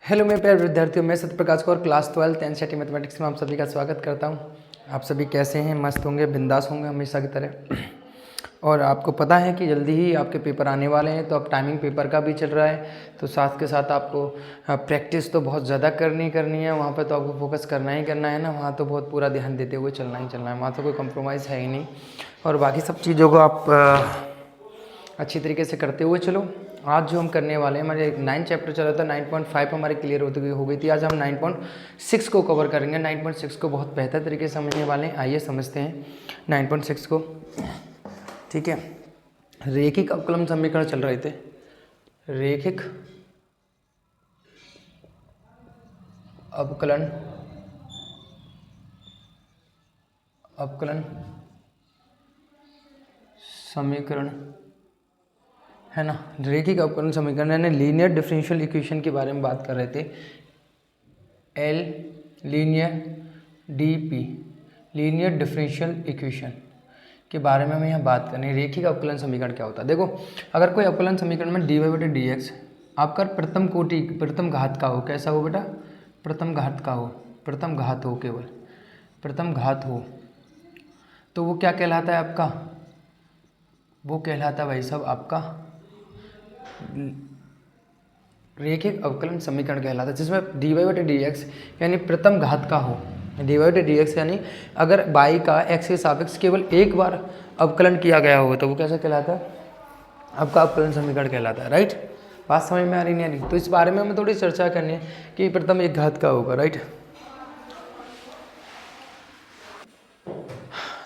Hello मेरे प्यारे विद्यार्थियों, मैं Satya Prakash Kaur class 12 NCERT mathematics में आप सभी का स्वागत करता हूं। आप सभी कैसे हैं? मस्त होंगे, बिंदास होंगे हमेशा की तरह। और आपको पता है कि जल्दी ही आपके पेपर आने वाले हैं, तो अब टाइमिंग पेपर का भी चल रहा है, तो साथ के साथ आपको प्रैक्टिस तो बहुत ज़्यादा करनी है। वहाँ पर तो आपको फोकस करना ही करना है ना, वहाँ तो बहुत पूरा ध्यान देते हुए चलना ही चलना है, वहाँ तो कोई कॉम्प्रोमाइज़ है ही नहीं। और बाकी सब चीज़ों को आप अच्छी तरीके से करते हुए चलो। आज जो हम करने वाले हैं, हमारे 9 चैप्टर चल रहा था, 9.5 हमारी क्लियर हो गई थी। आज हम 9.6 को कवर करेंगे। 9.6 को बहुत बेहतर तरीके से समझने वाले हैं। आइए समझते हैं 9.6 को। ठीक है, रेखिक अवकलन समीकरण चल रहे थे। रेखिक अवकलन समीकरण है ना, रेखिक अवकलन समीकरण यानी लीनियर डिफरेंशियल इक्वेशन के बारे में बात कर रहे थे। L linear DP linear differential equation के बारे में हम यहाँ बात करें। रेखिक अवकलन समीकरण क्या होता है? देखो, अगर कोई अवकलन समीकरण में dy बटे डी एक्स आपका प्रथम कोटि प्रथम घात का हो, कैसा हो बेटा? प्रथम घात का हो, प्रथम घात हो, केवल प्रथम घात हो, तो वो क्या कहलाता है आपका? वो कहलाता है भाई साहब आपका रेखिक अवकलन समीकरण कहलाता है, जिसमें dy बटे डी एक्स यानी प्रथम घात का हो। dy बटे डी एक्स यानी अगर y का x के सापेक्ष केवल एक बार अवकलन किया गया हो, तो वो कैसा कहलाता है? आपका अवकलन समीकरण कहलाता है। राइट, बात समझ में आ रही नहीं? तो इस बारे में हमें थोड़ी चर्चा करनी है कि प्रथम एक घात का होगा। राइट,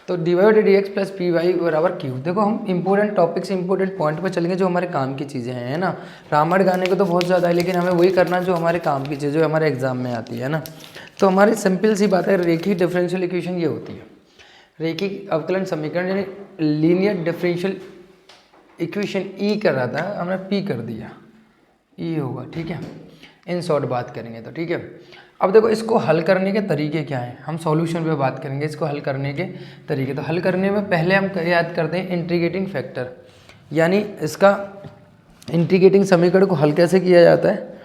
तो dy बटे D x plus P Y बराबर क्यू। देखो, हम इंपॉर्टेंट टॉपिक से इंपॉर्टेंट पॉइंट पर चलेंगे, जो हमारे काम की चीज़ें हैं, है ना। रामायण गाने को तो बहुत ज़्यादा है, लेकिन हमें वही करना जो हमारे काम की चीज़, जो हमारे एग्जाम में आती है ना। तो हमारी सिंपल सी बात है, रेखिक डिफरेंशियल इक्वेशन ये होती है। रेखिक अवकलन समीकरण यानी लीनियर डिफरेंशियल इक्वेशन ई कर रहा था, हमने पी कर दिया, ई होगा। ठीक है, इन शॉर्ट बात करेंगे तो। ठीक है, अब देखो, इसको हल करने के तरीके क्या हैं, हम सॉल्यूशन पे बात करेंगे। इसको हल करने के तरीके, तो हल करने में पहले हम याद करते हैं इंटीग्रेटिंग फैक्टर, यानी इसका इंटीग्रेटिंग समीकरण को हल कैसे किया जाता है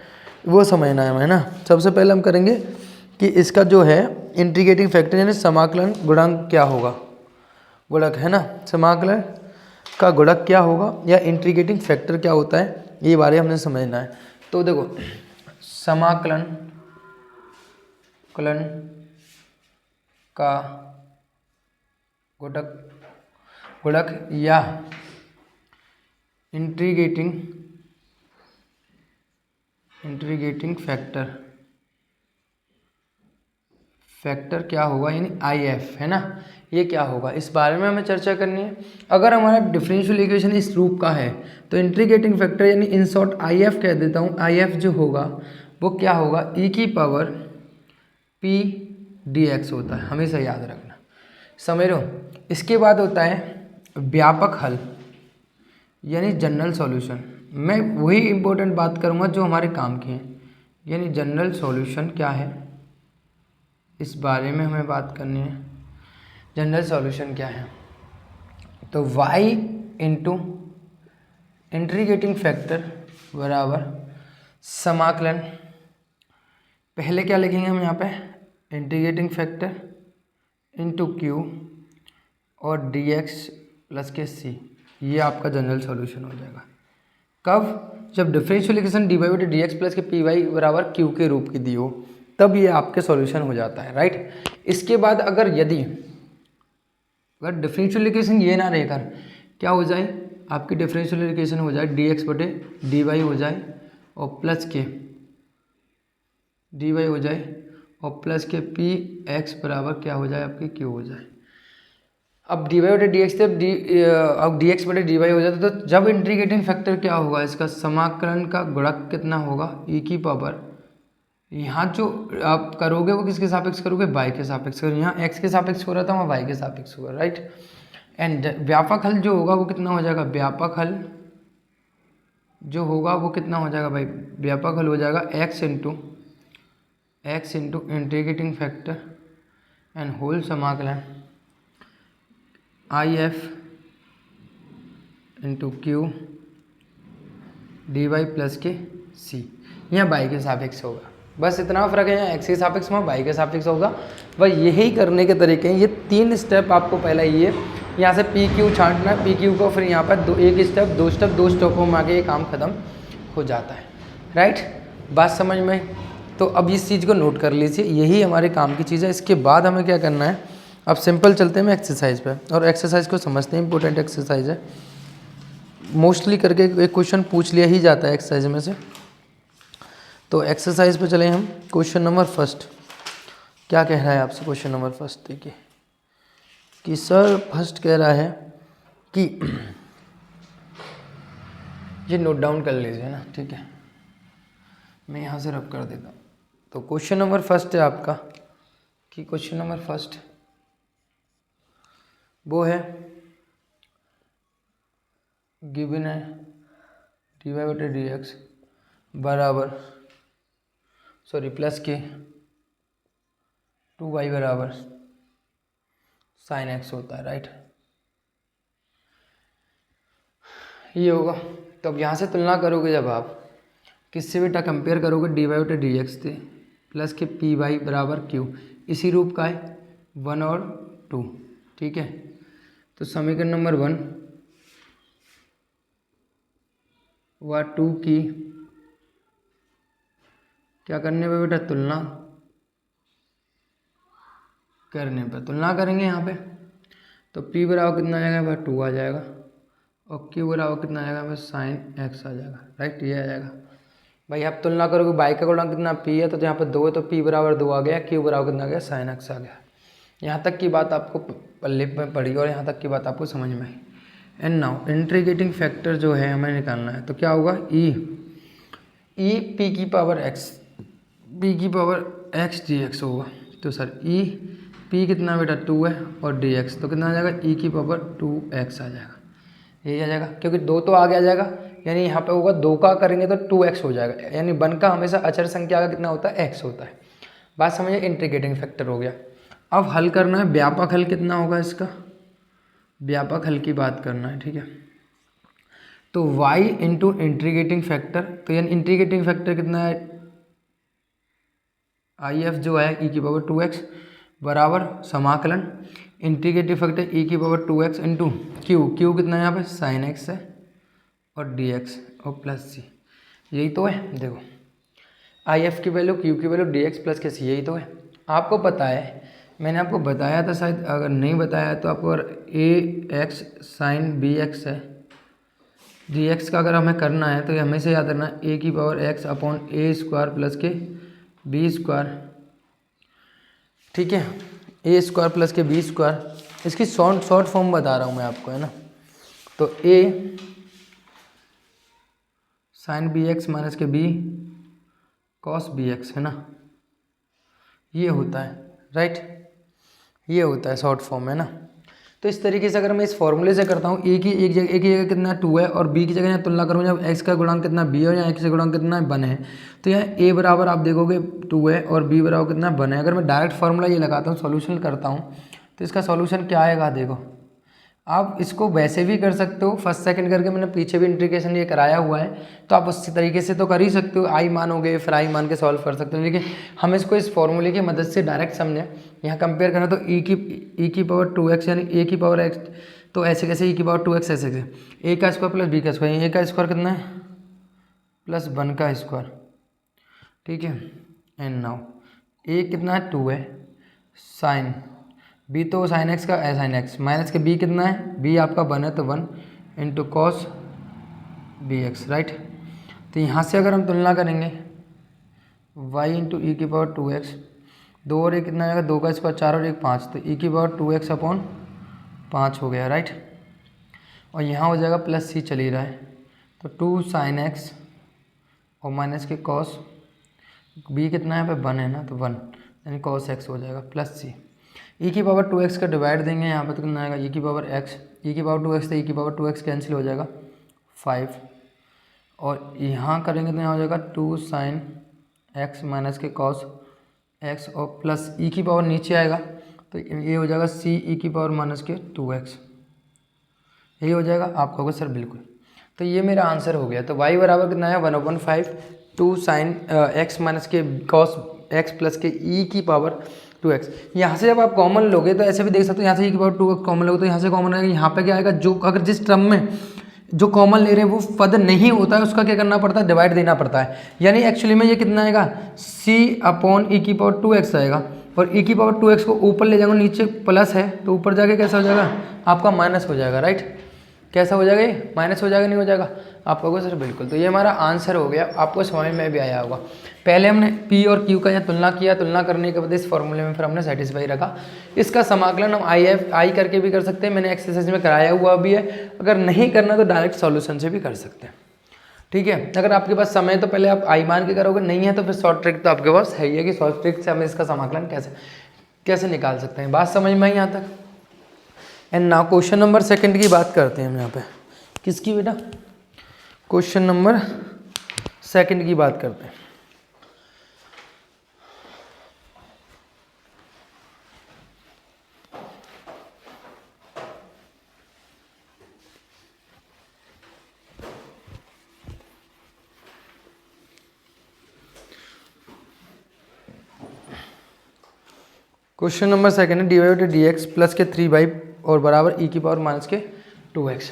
वो समझना है हमें ना। सबसे पहले हम करेंगे कि इसका जो है इंटीग्रेटिंग फैक्टर यानी समाकलन गुणांक क्या होगा, गुणक है ना, समाकलन का गुणक क्या होगा या इंटीग्रेटिंग फैक्टर क्या होता है, ये बारे हमने समझना है। तो देखो, समाकलन का गुणक या इंटीग्रेटिंग फैक्टर क्या होगा, यानी आई एफ, है ना। ये क्या होगा, इस बारे में हमें चर्चा करनी है। अगर हमारा डिफरेंशियल इक्वेशन इस रूप का है, तो इंटीग्रेटिंग फैक्टर यानी इन शॉर्ट आई एफ कह देता हूँ। आई एफ जो होगा वो क्या होगा, ई की पावर पी डी एक्स होता है, हमेशा याद रखना, समझ रहे हो। इसके बाद होता है व्यापक हल यानी जनरल सॉल्यूशन। मैं वही इंपॉर्टेंट बात करूँगा जो हमारे काम की है, यानी जनरल सॉल्यूशन क्या है, इस बारे में हमें बात करनी है। जनरल सॉल्यूशन क्या है, तो y इंटू इंटीग्रेटिंग फैक्टर बराबर समाकलन, पहले क्या लिखेंगे हम यहाँ पे, इंटीग्रेटिंग फैक्टर इंटू क्यू और डी एक्स प्लस के सी। ये आपका जनरल सॉल्यूशन हो जाएगा। कब? जब डिफरेंशियल इक्वेशन डी वाई बटे डी एक्स प्लस के पी वाई बराबर क्यू के रूप की दी हो, तब ये आपके सॉल्यूशन हो जाता है। राइट, इसके बाद अगर डिफरेंशियल इक्वेशन ये ना रहकर क्या हो जाए, आपकी डिफरेंशियल इक्वेशन हो जाए डी एक्स बटे डी वाई हो जाए और प्लस के डी वाई हो जाए और प्लस के पी एक्स बराबर क्या हो जाए, आपकी क्यू हो जाए। अब डी वाई बटे डी एक्स अब डी एक्स बटे डी वाई हो जाता है, तो जब इंटीग्रेटिंग फैक्टर क्या होगा, इसका समाकलन का गुणक कितना होगा, ई की पावर, यहाँ जो आप करोगे वो किसके सापेक्ष करोगे, वाई के सापेक्ष करोगे। यहाँ एक्स के सापेक्ष हो रहा था, वहाँ वाई के सापेक्ष होगा। राइट, एंड व्यापक हल जो होगा वो कितना हो जाएगा, व्यापक हल जो होगा वो कितना हो जाएगा भाई, व्यापक हल हो जाएगा x into integrating factor and whole समाकलन I F into Q D Y plus के सी। यहाँ बाई के सापेक्ष होगा। बस इतना फ़र्क है, यहाँ एक्स के सापेक्ष में बाई के सापेक्ष होगा। बस यही करने के तरीके हैं। ये 3 स्टेप आपको पहला ये यहाँ से पी क्यू छांटना है, पी क्यू को, फिर यहाँ पर एक स्टेप, दो स्टेपों में आके ये काम ख़त्म हो जाता है। राइट, बात समझ में? तो अब इस चीज़ को नोट कर लीजिए, यही हमारे काम की चीज़ है। इसके बाद हमें क्या करना है, अब सिंपल चलते हैं एक्सरसाइज पे, और एक्सरसाइज को समझते हैं। इंपॉर्टेंट एक्सरसाइज है, मोस्टली करके एक क्वेश्चन पूछ लिया ही जाता है एक्सरसाइज में से। तो एक्सरसाइज पे चले हम। क्वेश्चन नंबर फर्स्ट क्या कह रहा है आपसे? क्वेश्चन नंबर फर्स्ट देखिए कि सर फर्स्ट कह रहा है कि ये नोट डाउन कर लीजिए ना, ठीक है, मैं यहाँ से रब कर देता हूँ। तो क्वेश्चन नंबर फर्स्ट है आपका कि क्वेश्चन नंबर फर्स्ट वो है गिवन है dy/dx बराबर प्लस के 2y बराबर sin x होता है। राइट, ये होगा। तो अब यहाँ से तुलना करोगे, जब आप किससे बेटा कंपेयर करोगे, dy/dx थे प्लस के पी वाई बराबर क्यू, इसी रूप का है 1 और 2, ठीक है। तो समीकरण नंबर 1 व 2 की क्या करने पे बेटा, तुलना करने पर तुलना करेंगे यहाँ पे। तो p बराबर कितना आ जाएगा भाई, 2 आ जाएगा, और q बराबर कितना आ जाएगा भाई, साइन x आ जाएगा। राइट, ये आ जाएगा भाई। आप तुलना करोगे, बाई का गुणांक कितना p है, तो यहाँ पर 2 है, तो p बराबर 2 आ गया, q बराबर कितना आ गया, साइन x आ गया। यहाँ तक की बात आपको पल्ले में पड़ी और यहाँ तक की बात आपको समझ में आई। एंड नाउ इंटीग्रेटिंग फैक्टर जो है हमें निकालना है। तो क्या होगा, e p की पावर x dx होगा। तो सर p कितना बेटा 2 है, और dx तो कितना आ जाएगा, e की पावर 2x आ जाएगा। यही आ जाएगा, क्योंकि 2 तो आगे आ जाएगा, यानी यहाँ पे होगा 2 का करेंगे तो 2x हो जाएगा, यानी 1 का हमेशा अचर संख्या का कितना होता है, x होता है। बात समझिए, इंटीग्रेटिंग फैक्टर हो गया। अब हल करना है, व्यापक हल कितना होगा इसका, व्यापक हल की बात करना है, ठीक है। तो y इंटू इंटीग्रेटिंग फैक्टर, तो यानी इंटीग्रेटिंग फैक्टर कितना है, IF जो है e की पावर 2x बराबर समाकलन इंटीग्रेटिव फैक्टर e की पावर 2x इंटू क्यू कितना है यहाँ पे, साइन x है, और dx और प्लस c, यही तो है। देखो IF की वैल्यू, q की वैल्यू, dx प्लस के c, यही तो है। आपको पता है, मैंने आपको बताया था शायद, अगर नहीं बताया तो आपको, अगर ax साइन bx है, dx का अगर हमें करना है तो हमेशा याद रखना a की power x upon a square plus के b स्क्वायर, ठीक है, a स्क्वायर प्लस के b स्क्वायर। इसकी शॉर्ट फॉर्म बता रहा हूँ मैं आपको, है ना। तो a साइन bx माइनस के b कॉस bx, है ना, ये होता है। राइट, ये होता है शॉर्ट फॉर्म, है ना। तो इस तरीके से अगर मैं इस फॉर्मूले से करता हूँ, a की एक जगह कितना 2 है, और b की जगह यहाँ तुलना करूँ, जब x का गुणांक कितना b है और यहाँ x का गुणांक कितना 1 है, तो यहाँ a बराबर आप देखोगे 2 है और b बराबर कितना 1 है। अगर मैं डायरेक्ट फार्मूला ये लगाता हूँ, सॉल्यूशन करता हूँ, तो इसका सॉल्यूशन क्या आएगा, देखो। आप इसको वैसे भी कर सकते हो, फर्स्ट सेकंड करके, मैंने पीछे भी इंटीग्रेशन ये कराया हुआ है, तो आप उसी तरीके से तो कर ही सकते हो, आई मानोगे फिर आई मान के सॉल्व कर सकते हो। लेकिन हम इसको इस फॉर्मूले की मदद से डायरेक्ट समझें, यहाँ कंपेयर करना, तो e की पावर 2x यानी a की पावर x, तो ऐसे कैसे e की पावर 2x, ऐसे कैसे a का स्क्वायर प्लस b का स्क्वायर, a का स्क्वायर कितना है प्लस 1 का स्क्वायर, ठीक है। एंड नाउ a कितना है 2 है, साइन b तो साइन x का साइन x माइनस के b कितना है, b आपका 1 है, तो 1 इंटू कॉस bx। राइट, तो यहाँ से अगर हम तुलना करेंगे y इंटू ई की पावर 2x, 2 और 1 कितना आएगा, 2 का स्क्वायर 4 और 1 5, तो e की पावर 2x अपॉन 5 हो गया। राइट, और यहाँ हो जाएगा प्लस c चल ही रहा है, तो 2 साइन x और माइनस के कॉस b कितना है, यहाँ पे 1 है ना, तो 1 यानी कॉस x हो जाएगा प्लस c। e की पावर 2x का डिवाइड देंगे यहाँ पे, तो कितना आएगा, e की पावर x, e की पावर 2x से e की पावर 2x कैंसिल हो जाएगा 5, और यहाँ करेंगे तो यहाँ हो जाएगा 2 साइन x माइनस के कॉस x और प्लस e की पावर नीचे आएगा, तो ये हो जाएगा c e की पावर माइनस के 2x, यही हो जाएगा। आप कहोगे सर बिल्कुल, तो ये मेरा आंसर हो गया। तो y बराबर कितना है 1/5 2 साइन एक्स माइनस के कॉस एक्स प्लस के ई की पावर 2x। यहाँ से जब आप कॉमन लोगे तो ऐसे भी देख सकते हो, यहाँ से ई की पावर 2 कॉमन लोगे तो यहाँ से कॉमन आएगा, यहाँ पे क्या आएगा, जो अगर जिस टर्म में जो कॉमन ले रहे हैं वो पद नहीं होता है उसका क्या करना पड़ता है, डिवाइड देना पड़ता है। यानी एक्चुअली में ये कितना आएगा, c अपॉन ई की पावर 2x आएगा, और ई की पावर 2x को ऊपर ले जाएंगे, नीचे प्लस है तो ऊपर जाके कैसा हो जाएगा, आपका माइनस हो जाएगा, राइट। कैसा हो जाएगा, ये माइनस हो जाएगा, नहीं हो जाएगा, आप कहोगे सर बिल्कुल। तो ये हमारा आंसर हो गया, आपको समझ में भी आया होगा। पहले हमने P और Q का यहाँ तुलना किया, तुलना करने के बाद इस फॉर्मूले में फिर हमने सेटिस्फाई रखा। इसका समाकलन हम आई करके भी कर सकते हैं, मैंने एक्सरसाइज में कराया हुआ भी है। अगर नहीं करना तो डायरेक्ट सॉल्यूशन से भी कर सकते हैं, ठीक है। अगर आपके पास समय तो पहले आप आई मान के करोगे, नहीं है तो फिर शॉर्ट ट्रिक तो आपके पास है ही है कि शॉर्ट ट्रिक से हम इसका समाकलन कैसे निकाल सकते हैं। बात समझ में आई यहाँ तक। एंड नाउ क्वेश्चन नंबर 2 की बात करते हैं हम यहाँ पे। किसकी बेटा, क्वेश्चन नंबर 2 की बात करते हैं। क्वेश्चन नंबर 2 है, D Y D x plus के 3y और बराबर ई की पावर माइनस के 2x।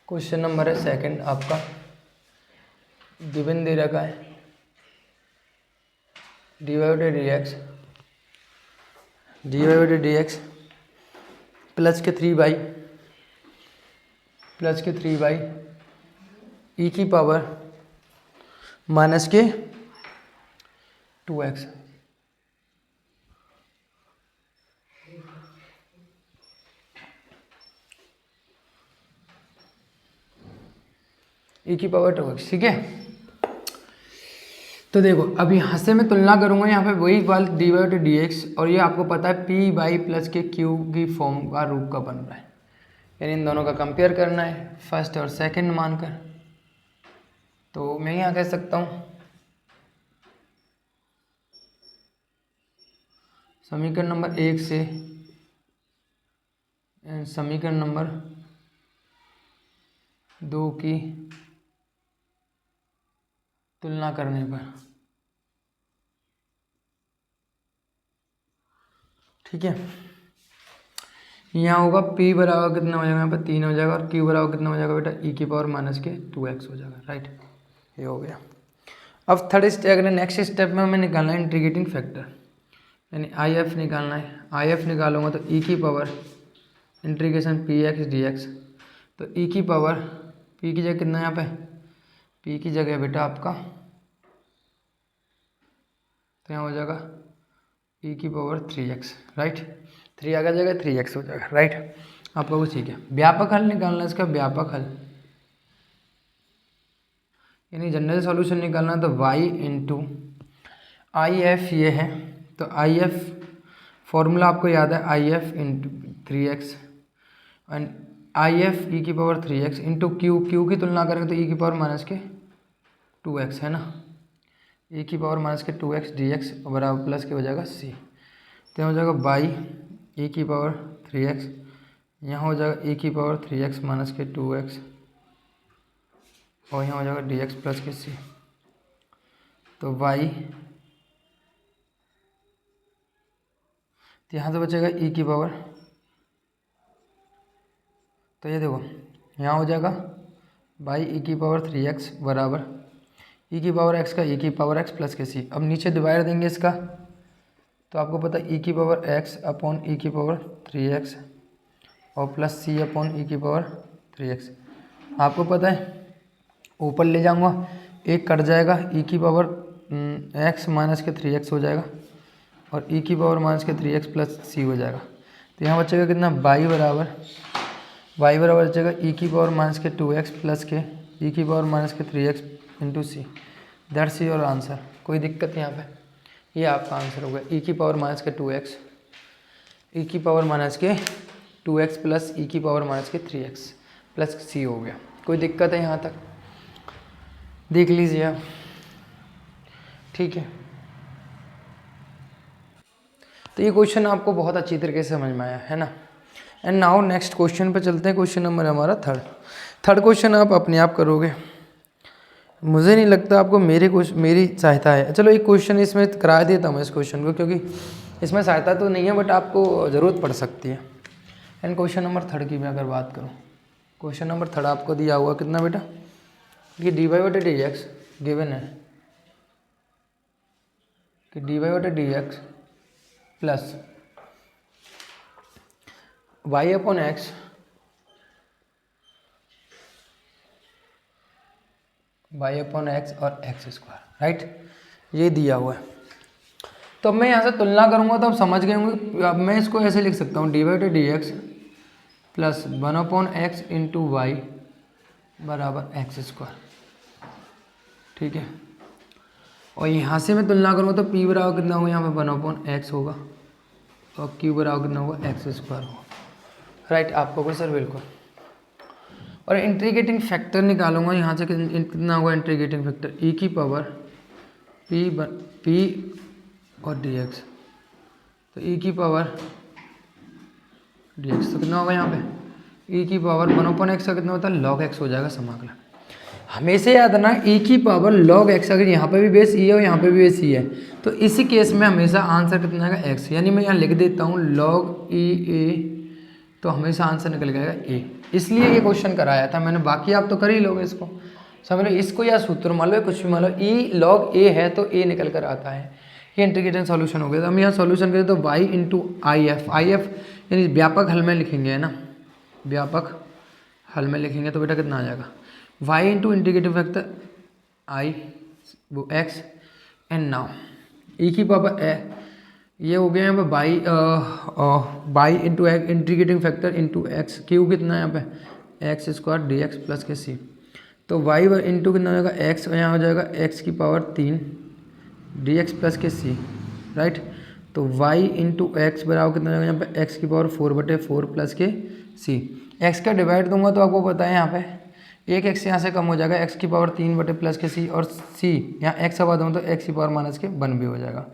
क्वेश्चन नंबर है 2 आपका, गिवन दे रखा है D Y D x plus के 3y ई की पावर माइनस के 2x। ई की पावर 2x, ठीक है। तो देखो अब यहाँ से मैं तुलना करूँगा, यहाँ पे वही वाल डी वाई डी एक्स, और ये आपको पता है पी बाई प्लस के क्यू की फॉर्म का रूप का बन रहा है, यानी इन दोनों का कंपेयर करना है फर्स्ट और सेकंड मानकर। तो मैं यहाँ कह सकता हूँ समीकरण नंबर 1 से समीकरण नंबर 2 की तुलना करने पर, ठीक है, यहाँ होगा P बराबर कितना हो जाएगा, यहाँ पर 3 हो जाएगा, और Q बराबर कितना हो जाएगा बेटा, ई की पावर माइनस के 2x हो जाएगा, राइट। ये हो गया। अब थर्ड स्टेप, नेक्स्ट स्टेप में हमें निकालना है इंटीग्रेटिंग फैक्टर, यानी IF निकालना है। IF निकालूंगा तो ई की पावर इंटीग्रेशन px dx, तो ई की पावर p की जगह कितना, यहाँ पे p की जगह बेटा आपका, तो यहाँ हो जाएगा e की पावर 3x, राइट। 3 आ जाएगा, 3x हो जाएगा, राइट। आपका वो ठीक है। व्यापक हल निकालना है इसका, व्यापक हल यानी जनरल सॉल्यूशन निकालना है, तो y इंटू IF ये है, तो IF फॉर्मूला आपको याद है, IF into 3x and IF ई की पावर 3x इंटू क्यू की तुलना करेंगे तो ई की पावर माइनस के 2x है ना, ई की पावर माइनस के 2x dx बराबर प्लस के हो जाएगा c, तो हो जाएगा बाई ई की पावर 3x, यहाँ हो जाएगा ई की पावर 3x माइनस के 2x, और यहाँ हो जाएगा dx प्लस के c, तो y, तो यहाँ से बचेगा ई की पावर, तो ये देखो यहाँ हो जाएगा बाई ई की पावर 3x बराबर ई की पावर x का ई की पावर x प्लस के c। अब नीचे डिवाइड देंगे इसका, तो आपको पता है ई की पावर x अपॉन ई की पावर 3x और प्लस c अपॉन ई की पावर 3x। आपको पता है ऊपर ले जाऊंगा, एक कट जाएगा, ई की पावर x माइनस के 3x हो जाएगा, और ई की पावर माइनस के 3x प्लस c हो जाएगा। तो यहाँ बचेगा कितना, y बराबर बचेगा ई की पावर माइनस के 2x प्लस के ई की पावर माइनस के 3x into C. That's your answer. कोई दिक्कत यहाँ पे, ये आपका आंसर होगा ई की पावर माइनस के 2x, ई की पावर माइनस के 2x प्लस ई की पावर माइनस के 3x प्लस सी हो गया। कोई दिक्कत है यहाँ तक, देख लीजिए आप, ठीक है। तो ये क्वेश्चन आपको बहुत अच्छी तरीके से समझ में आया है ना। एंड नाउ नेक्स्ट क्वेश्चन पे चलते हैं। क्वेश्चन नंबर हमारा थर्ड क्वेश्चन आप अपने आप करोगे। मुझे नहीं लगता आपको मेरी सहायता है। चलो एक क्वेश्चन इसमें करा देता हूँ इस क्वेश्चन को, क्योंकि इसमें सहायता तो नहीं है बट आपको ज़रूरत पड़ सकती है। एंड क्वेश्चन नंबर 3 की मैं अगर बात करूँ, क्वेश्चन नंबर 3 आपको दिया हुआ कितना बेटा कि dy बटे डी एक्स गिवन है कि dy बटे D x plus Y upon X और एक्स स्क्वायर, राइट, ये दिया हुआ है। तो अब मैं यहाँ से तुलना करूँगा तो आप समझ गए होंगे। अब मैं इसको ऐसे लिख सकता हूँ dy बटे D x plus 1/x into Y बराबर एक्स स्क्वायर, ठीक है। और यहाँ से मैं तुलना करूँगा तो p बराबर कितना होगा, यहाँ पे 1/x होगा और q बराबर कितना होगा, एक्स स्क्वायर होगा, राइट। आपको को सर बिल्कुल। और इंटीग्रेटिंग फैक्टर निकालूंगा यहाँ से कितना होगा इंटीग्रेटिंग फैक्टर e की पावर p और dx, तो e की पावर dx तो कितना होगा यहाँ पे e की पावर 1/x का कितना होता है log x हो जाएगा समाकलन। हमेशा याद रखना e की पावर log x, अगर यहाँ पे भी बेस e है और यहाँ पे भी बेस e है तो इसी केस में हमेशा आंसर कितना आएगा x, यानी मैं यहाँ लिख देता हूँ log e a, तो हमेशा आंसर निकल जाएगा a। इसलिए ये क्वेश्चन कराया था मैंने, बाकी आप तो कर ही लोगे इसको, समझ लो। इसको या सूत्र मान लो कुछ भी मान लो, e log a है तो a निकल कर आता है। ये इंटीग्रेटेड सॉल्यूशन हो गया। तो हम यहाँ सॉल्यूशन करें तो y इंटू आई एफ यानी व्यापक हल में लिखेंगे, है ना, व्यापक हल में लिखेंगे तो बेटा कितना आ जाएगा y into integrative factor i वो x एंड नाउ e की पावर ये हो गया यहाँ पे by into integrating factor into x, Q कितना है यहाँ पे x square D x plus के सी, तो वाई इंटू कितना हो जाएगा एक्स, यहाँ हो जाएगा एक्स की पावर 3 डी एक्स प्लस के सी, राइट। तो वाई इंटू एक्स बराबर कितना हो जाएगा यहाँ पे एक्स की पावर 4/4 प्लस के सी। एक्स का डिवाइड दूंगा तो आपको पता है यहाँ पे एक एक्स यहाँ से कम हो जाएगा, एक्स की पावर 3 प्लस के सी, और सी यहाँ एक्स आवा दूँ तो एक्स की पावर माइनस के 1 भी हो जाएगा।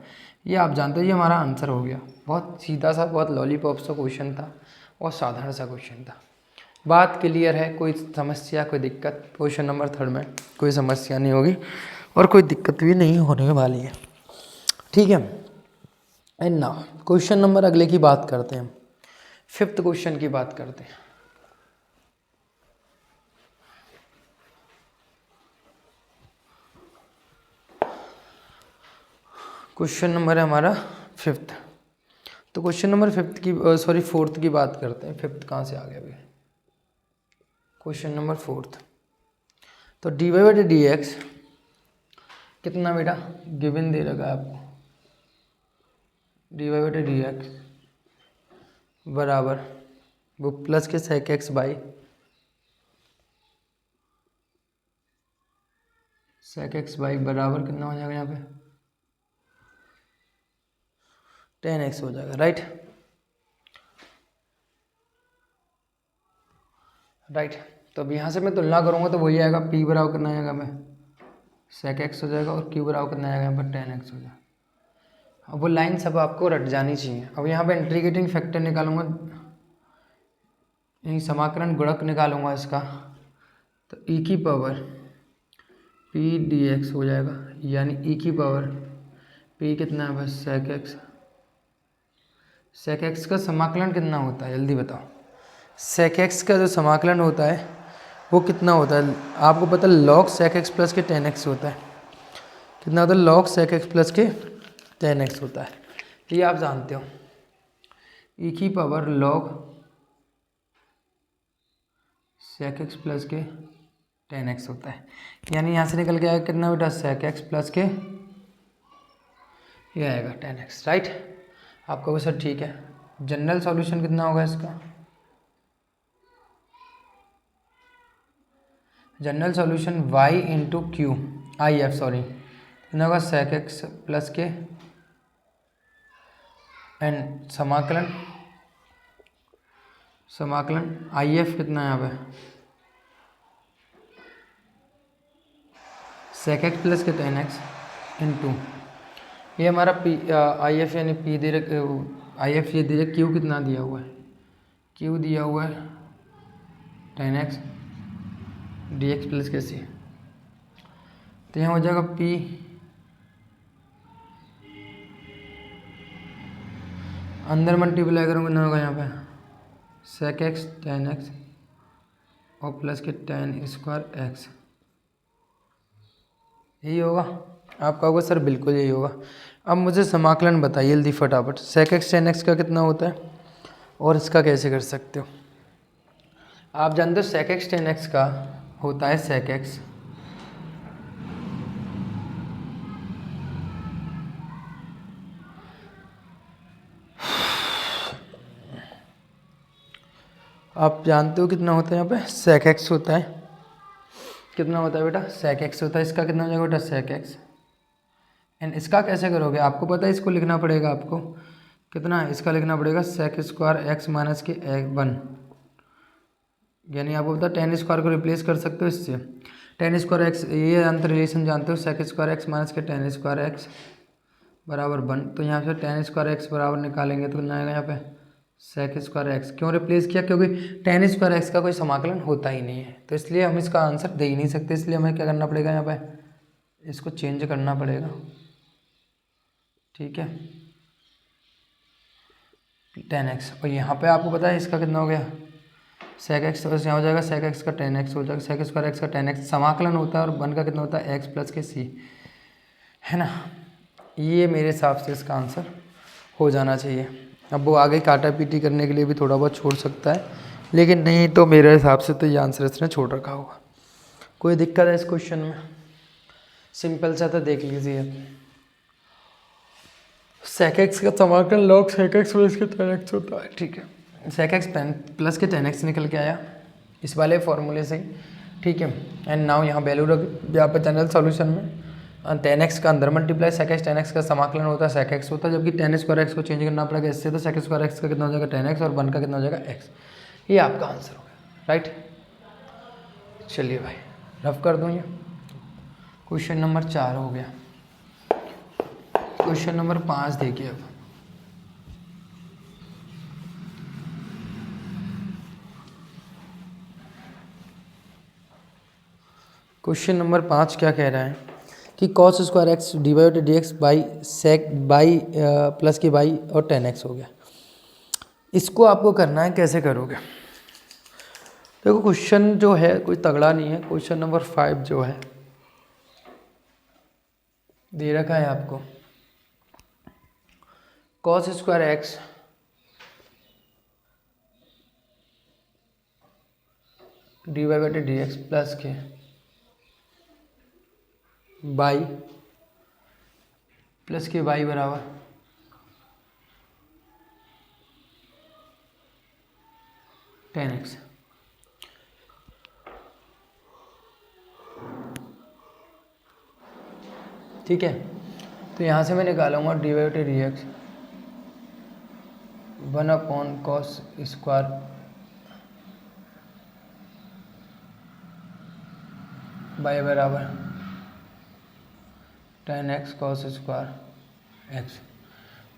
ये आप जानते हो, ये हमारा आंसर हो गया। बहुत सीधा सा, बहुत लॉलीपॉप सा क्वेश्चन था और साधारण सा क्वेश्चन था। बात क्लियर है? कोई समस्या, कोई दिक्कत? क्वेश्चन नंबर 3 में कोई समस्या नहीं होगी और कोई दिक्कत भी नहीं होने वाली है, ठीक है। एंड नाउ क्वेश्चन नंबर अगले की बात करते हैं, 5th क्वेश्चन की बात करते हैं। क्वेश्चन नंबर है हमारा 5th। तो क्वेश्चन नंबर 4th की बात करते हैं। 5th कहाँ से आ गया अभी? Question number 4th। तो dy बटे डी एक्स कितना बेटा गिवन दे रखा है आपको, dy बटे डी एक्स बराबर वो प्लस के sec x बाई बराबर कितना हो जाएगा यहाँ पे 10x हो जाएगा, राइट। तो अब यहाँ से मैं तुलना करूँगा तो वही आएगा, p बराबर कितना आएगा मैं sec x हो जाएगा और q बराबर कितना आएगा यहाँ पर 10x हो जाएगा। अब वो लाइन सब आपको रट जानी चाहिए। अब यहाँ पे इंटीग्रेटिंग फैक्टर निकालूंगा, यही समाकलन गुणक निकालूंगा इसका, तो e की पावर p dx हो जाएगा, यानी e की पावर p कितना है बस sec x का समाकलन कितना होता है जल्दी बताओ। sec x का जो समाकलन होता है वो कितना होता है आपको पता है, log sec x प्लस के 10x होता है। कितना होता है? log sec x प्लस के 10x होता है, ये आप जानते हो। e की power log sec x plus के 10x होता है, यानी यहाँ से निकल के आएगा कितना बेटा sec x प्लस के ये आएगा 10x, राइट। आपका वो सर ठीक है। जनरल सॉल्यूशन कितना होगा इसका? General solution y into Q I F कितना होगा sec x प्लस के एंड समाकलन आई एफ कितना है यहाँ पे sec x प्लस के 10x इंटू ये हमारा पी आई एफ यानी पी दे रखे, आई एफ ये दे रखे, क्यू कितना दिया हुआ है, क्यू दिया हुआ है 10x dx प्लस के सी। तो यहाँ हो जाएगा p अंदर मल्टीप्लाई करूँगा कितना होगा यहाँ पे sec x tan x और प्लस के tan स्क्वायर x, यही होगा आपका होगा सर, बिल्कुल यही होगा। अब मुझे समाकलन बताइए जल्दी फटाफट, sec x tan x का कितना होता है और इसका कैसे कर सकते हो। आप जानते हो sec x tan x का होता है sec x आप जानते हो कितना होता है यहाँ पे sec x होता है, कितना होता है बेटा sec x होता है। इसका कितना हो जाएगा बेटा sec x, एंड इसका कैसे करोगे आपको पता है, इसको लिखना पड़ेगा आपको कितना है, इसका लिखना पड़ेगा sec स्क्वायर x माइनस के 1, यानी आपको पता है tan स्क्वायर को रिप्लेस कर सकते हो इससे, tan स्क्वायर x ये अंतर रिलेशन जानते हो, sec स्क्वायर x माइनस के tan स्क्वायर x बराबर 1। तो यहाँ से tan स्क्वायर x बराबर निकालेंगे तो कितना आएगा यहाँ पे sec स्क्वायर x, क्यों रिप्लेस किया, क्योंकि tan स्क्वायर x का कोई समाकलन होता ही नहीं है, तो इसलिए हम इसका आंसर दे ही नहीं सकते, इसलिए हमें क्या करना पड़ेगा यहाँ पे, इसको चेंज करना पड़ेगा, ठीक है, tan x। और यहाँ पे आपको पता है इसका कितना हो गया sec x, तो यहाँ हो जाएगा sec x का tan x हो जाएगा, sec स्क्वायर x का tan x समाकलन होता है, और 1 का कितना होता है x प्लस के c, है ना। ये मेरे हिसाब से इसका आंसर हो जाना चाहिए। अब वो आगे काटा पीटी करने के लिए भी थोड़ा बहुत छोड़ सकता है, लेकिन नहीं तो मेरे हिसाब से तो ये आंसर इसने छोड़ रखा होगा। कोई दिक्कत है इस क्वेश्चन में, सिंपल सा था, देख लीजिए। sec x का समाकलन log sec x प्लस के tan x होता है, ठीक है। sec x प्लस के tan x निकल के आया इस वाले फॉर्मूले से, ठीक है। एंड नाउ यहाँ वैल्यू रख यहाँ पर जनरल सॉल्यूशन में, tan x का अंदर multiply sec x tan x का समाकलन होता है sec x होता है, जबकि tan स्क्वायर x को चेंज करना पड़ेगा इससे, तो sec स्क्वायर x का कितना हो जाएगा tan x और 1 का कितना हो जाएगा x, ये आपका आंसर हो गया, राइट। चलिए भाई रफ कर दूँ, ये क्वेश्चन नंबर 4 हो गया। क्वेश्चन नंबर 5 देखिए अब, क्वेश्चन नंबर 5 क्या कह रहा है कि cos square X D Y D X by sec by plus की बाई और tan x हो गया। इसको आपको करना है, कैसे करोगे, देखो क्वेश्चन जो है कोई तगड़ा नहीं है। क्वेश्चन नंबर 5 जो है दे रखा है आपको, cos square X D Y by D x plus के बाई प्लस के बाई बराबर tan x, ठीक है। तो यहाँ से मैं निकालूंगा D Y by D X 1/cos square by बराबर tan x cos square x।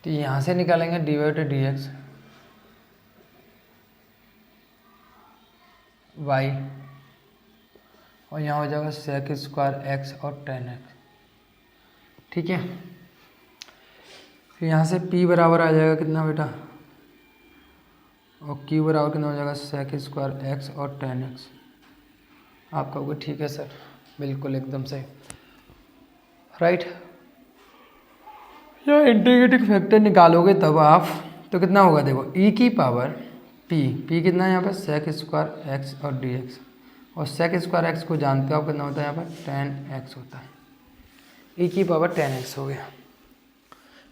तो यहाँ से निकालेंगे D Y by D X Y, और यहाँ हो जाएगा sec स्क्वायर x और tan x, ठीक है। फिर यहाँ से p बराबर आ जाएगा कितना बेटा, और q बराबर कितना हो जाएगा sec स्क्वायर x और tan x, आपका होगा, ठीक है सर, बिल्कुल एकदम सही, राइट। या इंटीग्रेटिंग फैक्टर निकालोगे तब आप, तो कितना होगा देखो e की पावर p कितना है यहाँ पर sec स्क्वायर x और dx, और sec स्क्वायर x को जानते हो आप कितना होता है यहाँ पर tan x होता है, e की पावर tan x हो गया।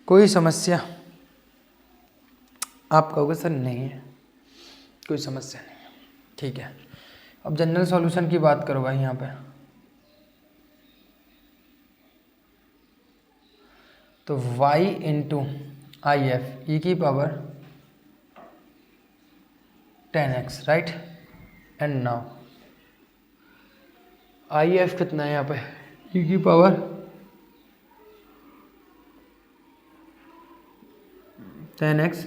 कोई समस्या, आप कहोगे सर नहीं है, कोई समस्या नहीं है, ठीक है। अब जनरल सॉल्यूशन की बात करो भाई, यहाँ पे तो y into I F e की power tan x, right. And now I F कितना है यहाँ पे ई की power tan x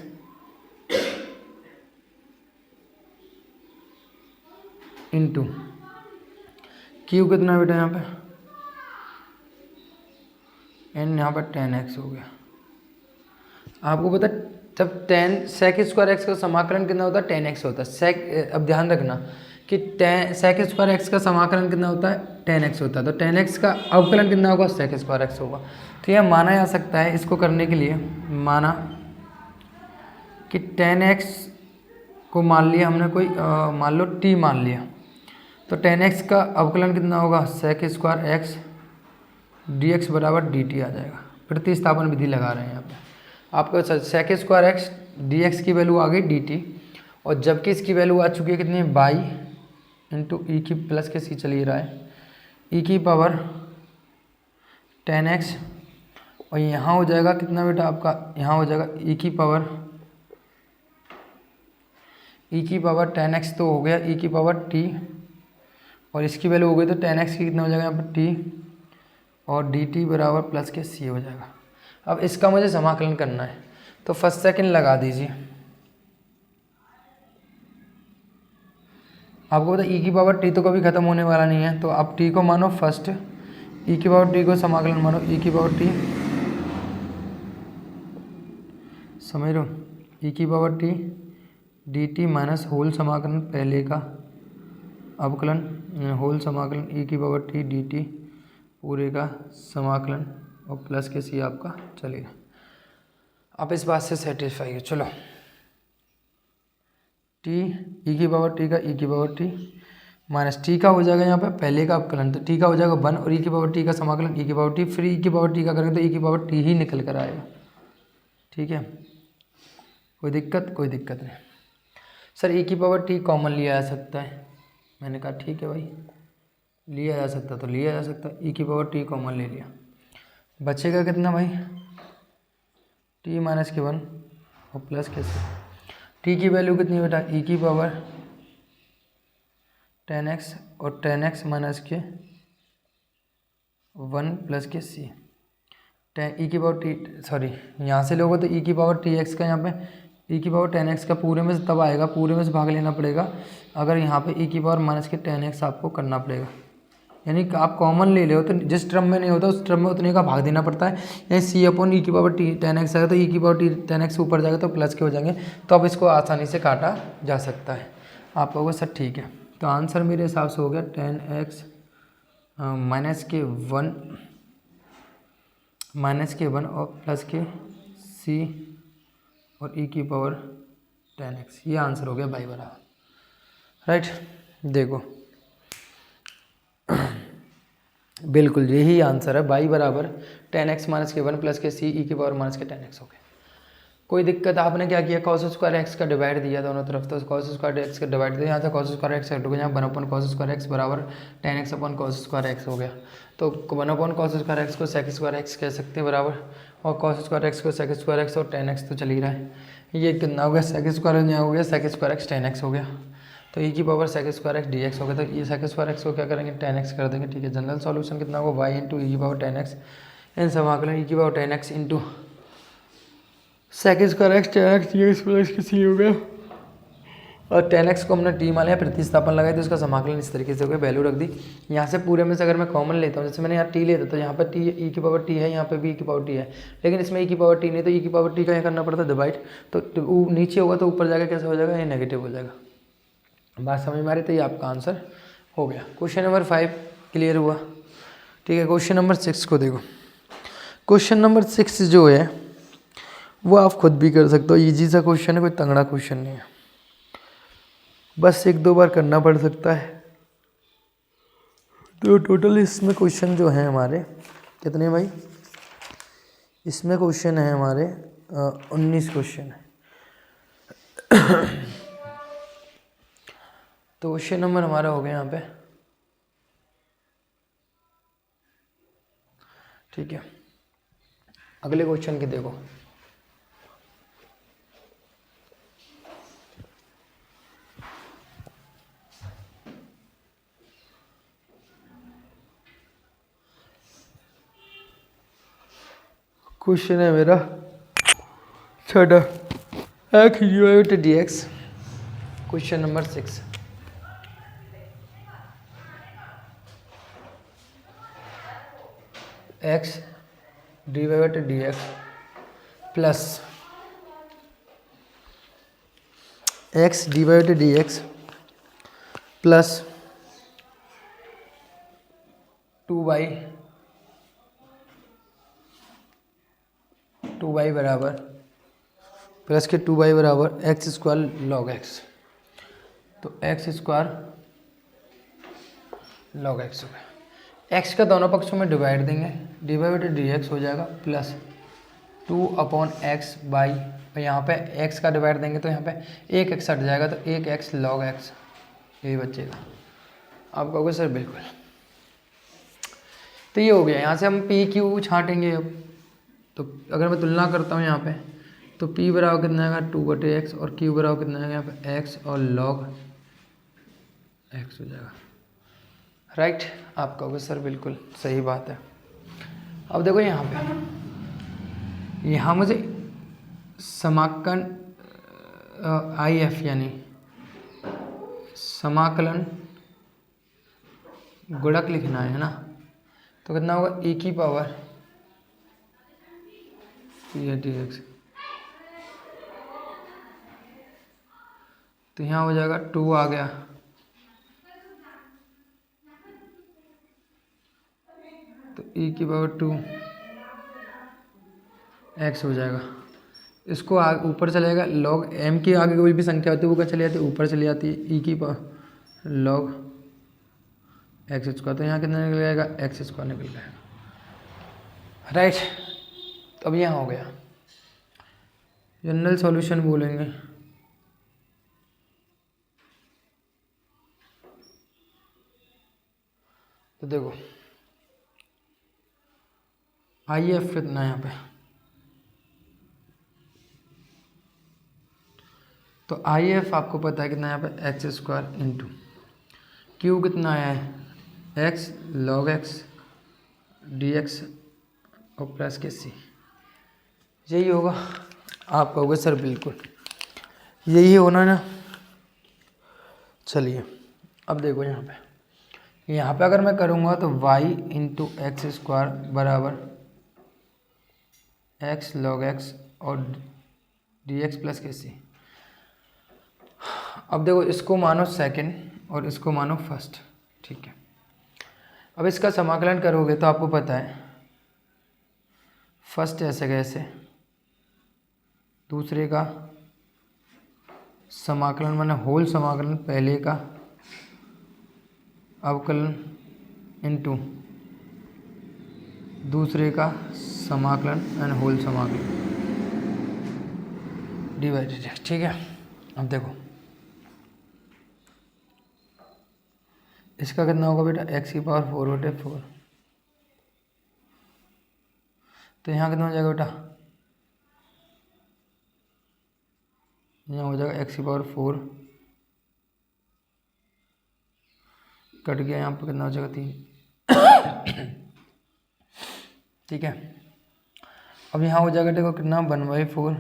into q कितना है बेटा यहाँ पे एन यहाँ पर 10x हो गया। आपको पता जब 10 sec स्क्वायर एक्स का समाकलन कितना होता है 10x होता है। sec अब ध्यान रखना कि sec स्क्वायर एक्स का समाकलन कितना होता है 10x होता है, तो 10x का अवकलन कितना होगा sec स्क्वायर एक्स होगा। तो यह माना जा सकता है, इसको करने के लिए माना कि 10x को मान लिया हमने कोई मान लो t मान लिया, तो 10x का अवकलन कितना होगा sec स्क्वायर एक्स dx बराबर dt आ जाएगा। प्रतिस्थापन विधि लगा रहे हैं यहाँ पे। आपका sec स्क्वायर एक्स dx की वैल्यू आ गई dt, और जबकि इसकी वैल्यू आ चुकी है कितनी बाई इंटू ई की प्लस के सी चल ही रहा है ई की पावर 10x, और यहाँ हो जाएगा कितना बेटा आपका, यहाँ हो जाएगा ई की पावर 10x तो हो गया ई की पावर t, और इसकी वैल्यू हो गई तो 10x की कितना हो जाएगा यहाँ पर t, और dt बराबर प्लस के c हो जाएगा। अब इसका मुझे समाकलन करना है, तो फर्स्ट सेकंड लगा दीजिए। आपको पता ई की पावर टी तो कभी ख़त्म होने वाला नहीं है, तो आप टी को मानो फर्स्ट, ई की पावर टी को समाकलन मानो ई की पावर टी, समझ लो ई की power T D T minus whole समाकलन पहले का अवकलन होल समाकलन ई की पावर टी डी टी पूरे का समाकलन और प्लस के सी आपका चलेगा। आप इस बात से सेटिस्फाई हो। चलो टी ई की पावर टी का ई की पावर टी माइनस टी का हो जाएगा यहाँ पे पहले का अवकलन, तो टी का हो जाएगा 1 और ई की पावर टी का समाकलन ई की पावर टी, फिर ई की पावर टी का करेंगे तो ई की पावर टी ही निकल कर आएगा। ठीक है, कोई दिक्कत नहीं। सर ई की पावर टी कॉमन लिया जा सकता है, मैंने कहा ठीक है भाई लिया जा सकता तो लिया जा सकता, ई की पावर टी कॉमन ले लिया, बचेगा कितना भाई टी माइनस के 1 और प्लस के सी। टी की वैल्यू कितनी बेटा ई की पावर 10x और 10x माइनस के 1 प्लस के सी, ई की पावर टी सॉरी यहाँ से लोगों तो ई की पावर टी एक्स का यहाँ पे ई की पावर 10x का पूरे में से तब आएगा, पूरे में से भाग लेना पड़ेगा अगर यहाँ पे ई की पावर माइनस के 10x आपको करना पड़ेगा। यानी कि आप कॉमन ले लो तो जिस टर्म में नहीं होता उस टर्म में उतने का भाग देना पड़ता है। यानी सी अपॉन ई की पावर टी 10x आएगा तो ई की पावर टी 10x ऊपर जाएगा तो प्लस के हो जाएंगे, तो अब इसको आसानी से काटा जा सकता है। आप कहोगे सर ठीक है, तो आंसर मेरे हिसाब से हो गया 10x माइनस के 1 और प्लस के सी और ई की पावर 10x, ये आंसर हो गया बाई बराबर। राइट, देखो बिल्कुल यही आंसर है, बाई बराबर 10x माइनस के 1 प्लस के सी ई की पावर माइनस के 10x हो गया। कोई दिक्कत, आपने क्या किया कॉस स्क्वायर एक्स का डिवाइड दिया दोनों तरफ, तो कॉस स्क्वायर एक्स का डिवाइड दिया, यहाँ से कॉस स्क्वायर एक्स हट गया, यहाँ 1 अपॉन कॉस स्क्वायर एक्स बराबर 10x upon cos square x हो गया। तो 1 अपॉन कॉस स्क्वायर एक्स को सेक स्क्वायर एक्स कह सकते हैं बराबर, और कॉस स्क्वायर एक्स को सेक स्क्वायर एक्स और 10x तो चल ही रहा है। ये कितना हो गया सेक स्क्वायर यहाँ हो गया सेक स्क्वायर एक्स 10x हो गया, तो ई की power sec square X dx हो गया, तो ये सेक स्क्वायर एक्स को क्या करेंगे 10x कर देंगे। ठीक है, जनरल सॉल्यूशन कितना होगा y इंटू ई की पावर 10x इन समाकलन ई की power 10x into sec square X 10x ये स्क्वायर एक्स किसी हो गया, और 10x को हमने टी मान लिया, प्रतिस्थापन लगाई तो इसका समाकलन इस तरीके से हो गया, वैल्यू रख दी। यहाँ से पूरे में से अगर मैं कॉमन लेता हूँ, जैसे मैंने यहाँ टी लेता तो यहाँ पर टी ई की पावर टी है, यहाँ पे भी ई की पावर टी है, लेकिन इसमें ई की पावर टी नहीं, तो ई की पावर टी का यहाँ करना पड़ता है डिवाइड, तो नीचे होगा तो ऊपर जाकर कैसे हो जाएगा, ये नेगेटिव हो जाएगा। बात समझ में आ रही, तो ये आपका आंसर हो गया। क्वेश्चन नंबर 5 क्लियर हुआ। ठीक है, क्वेश्चन नंबर 6 को देखो। क्वेश्चन नंबर 6 जो है वो आप खुद भी कर सकते हो, इजी सा क्वेश्चन है, कोई तगड़ा क्वेश्चन नहीं है, बस 1-2 बार करना पड़ सकता है। तो टोटल इसमें क्वेश्चन जो हैं हमारे कितने भाई, इसमें क्वेश्चन है हमारे 19 क्वेश्चन है। तो क्वेश्चन नंबर हमारा हो गया यहाँ पे, ठीक है। अगले क्वेश्चन की देखो, क्वेश्चन है मेरा छठा x unit d x, question number 6। X D y बटे D x plus x D y बटे डी एक्स प्लस 2y बराबर प्लस के 2y बराबर एक्स स्क्वायर लॉग एक्स। तो एक्स स्क्वायर लॉग एक्स हो गया। एक्स का दोनों पक्षों में डिवाइड देंगे, डी वाई बटे डी एक्स हो जाएगा प्लस 2/x बाई, और यहाँ पे x का डिवाइड देंगे तो यहाँ पे एक एक्स हट जाएगा तो एक एक्स लॉग एक्स, यही बचेगा। आप कहोगे सर बिल्कुल। तो ये हो गया। यहाँ से हम पी क्यू छाँटेंगे अब। तो अगर मैं तुलना करता हूँ यहाँ पे, तो p बराबर कितना आएगा 2/x और q बराबर कितना आएगा यहाँ पे x और log x हो जाएगा। राइट, आप कहोगे सर बिल्कुल सही बात है। अब देखो यहाँ पे, यहाँ मुझे समाकलन IF यानी समाकलन गुणक लिखना है ना। तो कितना होगा e की पावर dx, तो यहाँ हो जाएगा 2 आ गया, तो e की पावर 2 x हो जाएगा। इसको ऊपर चलेगा, log m की आगे कोई भी संख्या होती है वो क्या चली जाती है, ऊपर चली जाती है, e की पावर log एक्स स्क्वायर। तो यहाँ कितना निकल जाएगा एक्स स्क्वायर निकल जाएगा। राइट, तो अब यहाँ हो गया। जनरल सॉल्यूशन बोलेंगे, तो देखो IF कितना है यहाँ पे, तो IF आपको पता है कितना यहाँ पे एक्स स्क्वायर इंटू क्यू कितना है x log x D x और प्लस के सी, यही होगा। आप कहोगे सर बिल्कुल यही होना ना। चलिए अब देखो यहाँ पे अगर मैं करूँगा तो y इंटू एक्स स्क्वायर बराबर एक्स लॉग एक्स और डी एक्स प्लस के सी। अब देखो इसको मानो सेकंड और इसको मानो फर्स्ट, ठीक है। अब इसका समाकलन करोगे तो आपको पता है फर्स्ट ऐसे कैसे, दूसरे का समाकलन माने होल समाकलन, पहले का अवकलन इनटू दूसरे का समाकलन एंड होल समाकलन डिवाइडेड, ठीक है। अब देखो इसका कितना होगा बेटा एक्स की पावर 4/4, तो यहाँ कितना हो जाएगा बेटा, यहाँ हो जाएगा एक्स की पावर 4 कट गया, यहाँ पर कितना हो जाएगा 3 ठीक है। अब यहाँ हो जाएगा देखो कितना 1/4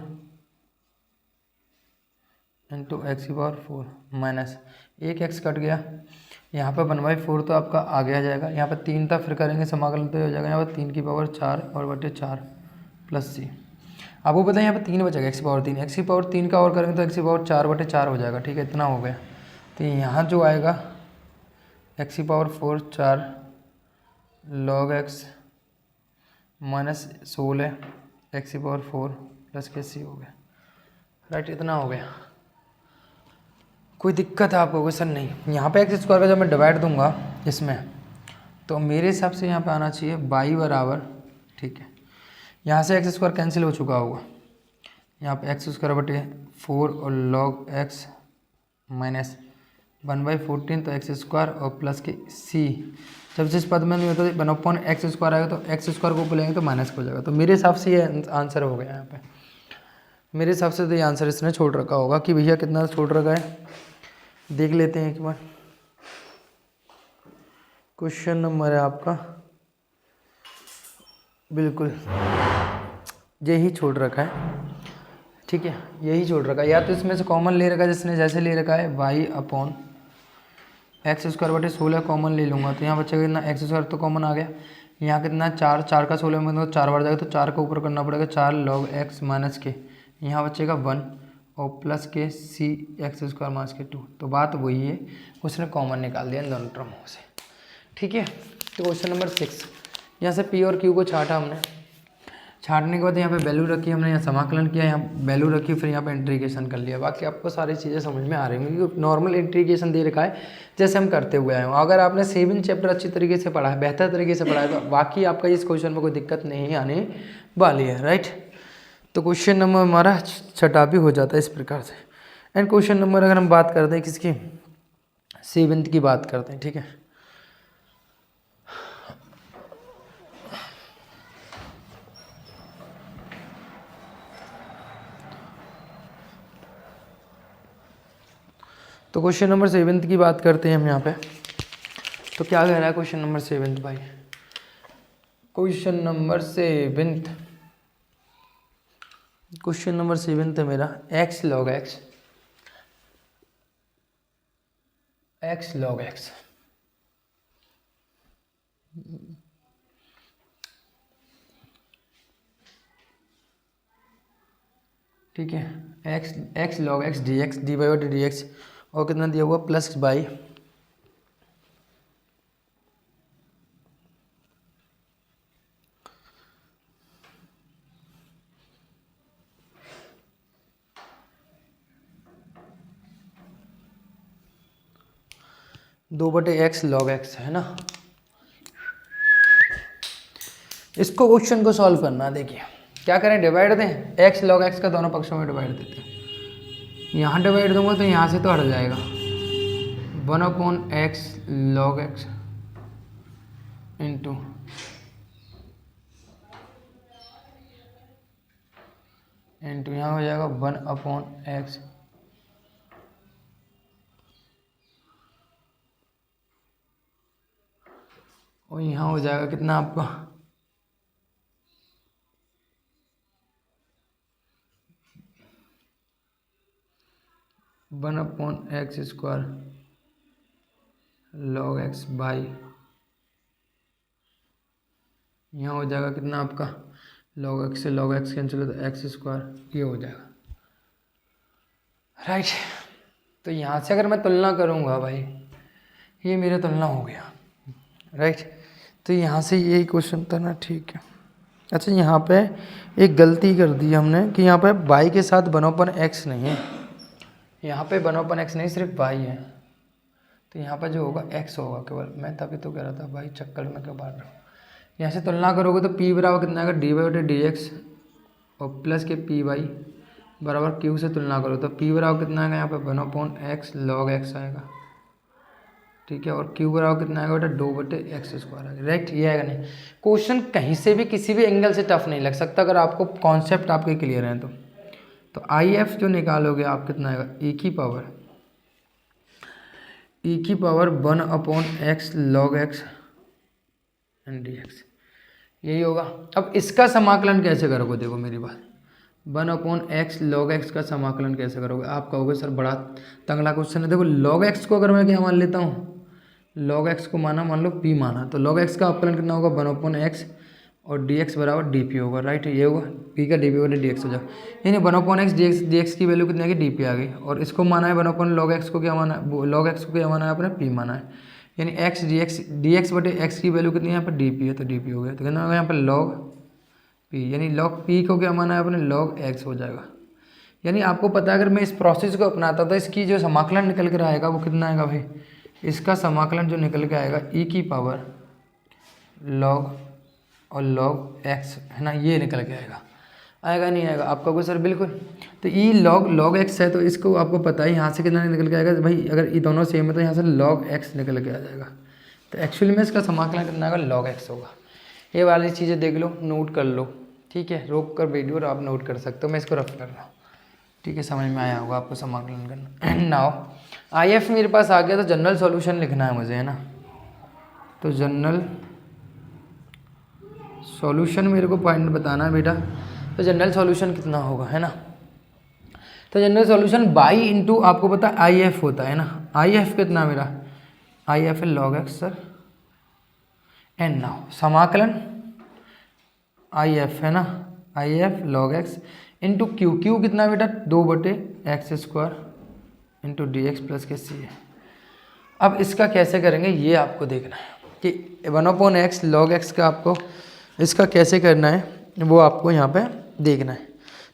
इंटू एक्स की पावर 4 माइनस एक एक्स कट गया, यहाँ पर 1/4 तो आपका आगे आ जाएगा, यहाँ पर 3 था फिर करेंगे समाकलन तो हो जाएगा यहाँ पर 3 की पावर 4 और बटे 4 प्लस सी। आपको पता है यहाँ पर 3 बचेगा, एक्स की पावर 3, एक्स की पावर 3 का और करेंगे तो एक्स की पावर 4/4 हो जाएगा, ठीक है। इतना हो गया, तो यहाँ जो आएगा एक्स की power 4 4 log x minus 16 x की पावर 4 प्लस के सी हो गया। राइट, इतना हो गया। कोई दिक्कत है आपको? सर नहीं। यहाँ पे एक्स स्क्वायर का जब मैं डिवाइड दूंगा इसमें, तो मेरे हिसाब से यहाँ पे आना चाहिए बाई बराबर, ठीक है। यहाँ से एक्स स्क्वायर कैंसिल हो चुका होगा, यहाँ पे एक्स स्क्वायर बटे 4 और लॉग एक्स माइनस 1/14, तो एक्स स्क्वायर और प्लस के सी। जब जिस पद में नहीं होता 1/x स्क्वायर आएगा तो एक्स स्क्वायर को ऊपर लेंगे तो माइनस हो जाएगा। तो मेरे हिसाब से ये आंसर हो गया यहाँ पे। मेरे हिसाब से तो ये आंसर इसने छोड़ रखा होगा कि भैया कितना छोड़ रखा है, देख लेते हैं एक बार। क्वेश्चन नंबर है आपका, बिल्कुल यही छोड़ रखा है, ठीक है, यही छोड़ रखा है। या तो इसमें से कॉमन ले रखा है जिसने, जैसे ले रखा है y/x स्क्वायर बटे 16 कॉमन ले लूँगा तो यहाँ बच्चे कितना एक्स स्क्वायर तो कॉमन आ गया, यहाँ कितना 4, 4 का 16 में मतलब 4 बार जाएगा तो 4 का ऊपर करना पड़ेगा, 4 log x माइनस के, यहाँ बचेगा 1 और प्लस के सी एक्स स्क्वायर माइनस के 2। तो बात वही है, उसने कॉमन निकाल दिया इन दोनों टर्मों से। ठीक है, तो क्वेश्चन नंबर 6, यहाँ से पी और क्यू को छाटा हमने, छाटने के बाद यहाँ पे वैल्यू रखी हमने, यहाँ समाकलन किया, यहाँ वैल्यू रखी, फिर यहाँ पे इंटीग्रेशन कर लिया। बाकी आपको सारी चीज़ें समझ में आ रही होंगी क्योंकि नॉर्मल इंटीग्रेशन दे रखा है जैसे हम करते हुए आए हों। अगर आपने 7 चैप्टर अच्छी तरीके से पढ़ा है, बेहतर तरीके से पढ़ा है, तो बाकी आपका इस क्वेश्चन में कोई दिक्कत नहीं आने वाली है। राइट, तो क्वेश्चन नंबर हमारा छठा भी हो जाता है इस प्रकार से। एंड क्वेश्चन नंबर अगर हम बात करते हैं किसकी, 7th की बात करते हैं। ठीक है, तो क्वेश्चन नंबर 7th की बात करते हैं हम यहाँ पे। तो क्या कह रहा है क्वेश्चन नंबर 7th भाई, question number 7th, question number 7th है मेरा x log x, x log x। ठीक है, x log x dx dy by D x, और कितना दिया हुआ प्लस बाई दो बटे एक्स लॉग एक्स, है ना। इसको क्वेश्चन को सॉल्व करना, देखिए क्या करें, डिवाइड दें, एक्स लॉग एक्स का दोनों पक्षों में डिवाइड देते हैं। यहाँ डिवाइड दूंगा तो यहाँ से तो हट जाएगा, 1/x log x इंटू यहाँ हो जाएगा 1/x और यहाँ हो जाएगा कितना आपका 1/x square log x by, यहाँ हो जाएगा कितना आपका log x से log x कैंसिल हो तो x स्क्वायर, ये हो जाएगा। राइट, तो यहाँ से अगर मैं तुलना करूँगा भाई, ये मेरा तुलना हो गया। राइट, तो यहाँ से यही क्वेश्चन था ना। ठीक है, अच्छा यहाँ पे एक गलती कर दी हमने कि यहाँ पे y के साथ 1/x नहीं है, यहाँ पे 1/x नहीं, सिर्फ y है। तो यहाँ पर जो होगा x होगा केवल। मैं तभी तो कह रहा था भाई चक्कर में क्यों बांट रहा हूँ। यहाँ से तुलना करोगे तो p बराबर कितना आएगा, dy बटे डी एक्स और प्लस के पी वाई बराबर q से तुलना करो तो p बराबर कितना आएगा, यहाँ पे 1/x log x आएगा। ठीक है, और q बराबर कितना आएगा बेटा, 2/x स्क्वायर आएगा। राइट, ये आएगा। नहीं, क्वेश्चन कहीं से भी किसी भी एंगल से टफ नहीं लग सकता अगर आपको कॉन्सेप्ट आपके क्लियर हैं तो आई एफ जो निकालोगे आप कितना आएगा, e की power 1/x log x and D x, यही होगा। अब इसका समाकलन कैसे करोगे, देखो मेरी बात, 1/x log x का समाकलन कैसे करोगे। आप कहोगे सर बड़ा तंगड़ा क्वेश्चन है। देखो log x को अगर मैं क्या मान लेता हूँ, log x को माना, मान लो p माना, तो log x का अपकलन कितना होगा, 1/x और dx बराबर dp होगा। राइट, ये होगा p का dp बराबर dx हो जाएगा, यानी 1/x dx की वैल्यू कितनी आ गई, dp आ गई। और इसको माना है 1/log x को क्या माना है, log x को क्या माना है आपने, p माना है, यानी x dx बटे x की वैल्यू कितनी है यहाँ पर dp है, तो dp हो गया। तो कितना होगा यहाँ पर log p, यानी log p को क्या माना है आपने, log x हो जाएगा। यानी आपको पता है अगर मैं इस प्रोसेस को अपनाता तो इसकी जो समाकलन निकल कर आएगा वो कितना आएगा भाई, इसका समाकलन जो निकल के आएगा e की पावर log और log x, है ना, ये निकल के आएगा नहीं आएगा। आप कहोगे सर बिल्कुल, तो e log x है तो इसको आपको पता है यहाँ से कितना निकल के आएगा भाई, अगर ये दोनों सेम है तो यहाँ से log x निकल के आ जाएगा। तो एक्चुअली में इसका समाकलन कितना आएगा, log x होगा। ये वाली चीज़ें देख लो, नोट कर लो। ठीक है, रोक कर वीडियो और आप नोट कर सकते हो, मैं इसको रफ कर रहा हूँ। ठीक है, समझ में आया होगा आपको समाकलन करना। नाउ आई एफ मेरे पास आ गया, तो जनरल सॉल्यूशन लिखना है मुझे, है ना। तो जनरल सॉल्यूशन मेरे को पॉइंट बताना है बेटा। तो जनरल सॉल्यूशन कितना होगा, है ना। तो जनरल सॉल्यूशन बाई इंटू आपको पता है आई एफ होता है ना। आई एफ कितना मेरा, आई एफ है log x sir and now समाकलन आई एफ है ना, I F log x into Q, Q कितना बेटा 2/x² into D x plus के सी है। अब इसका कैसे करेंगे ये आपको देखना है कि 1/x log x का आपको इसका कैसे करना है वो आपको यहाँ पे देखना है।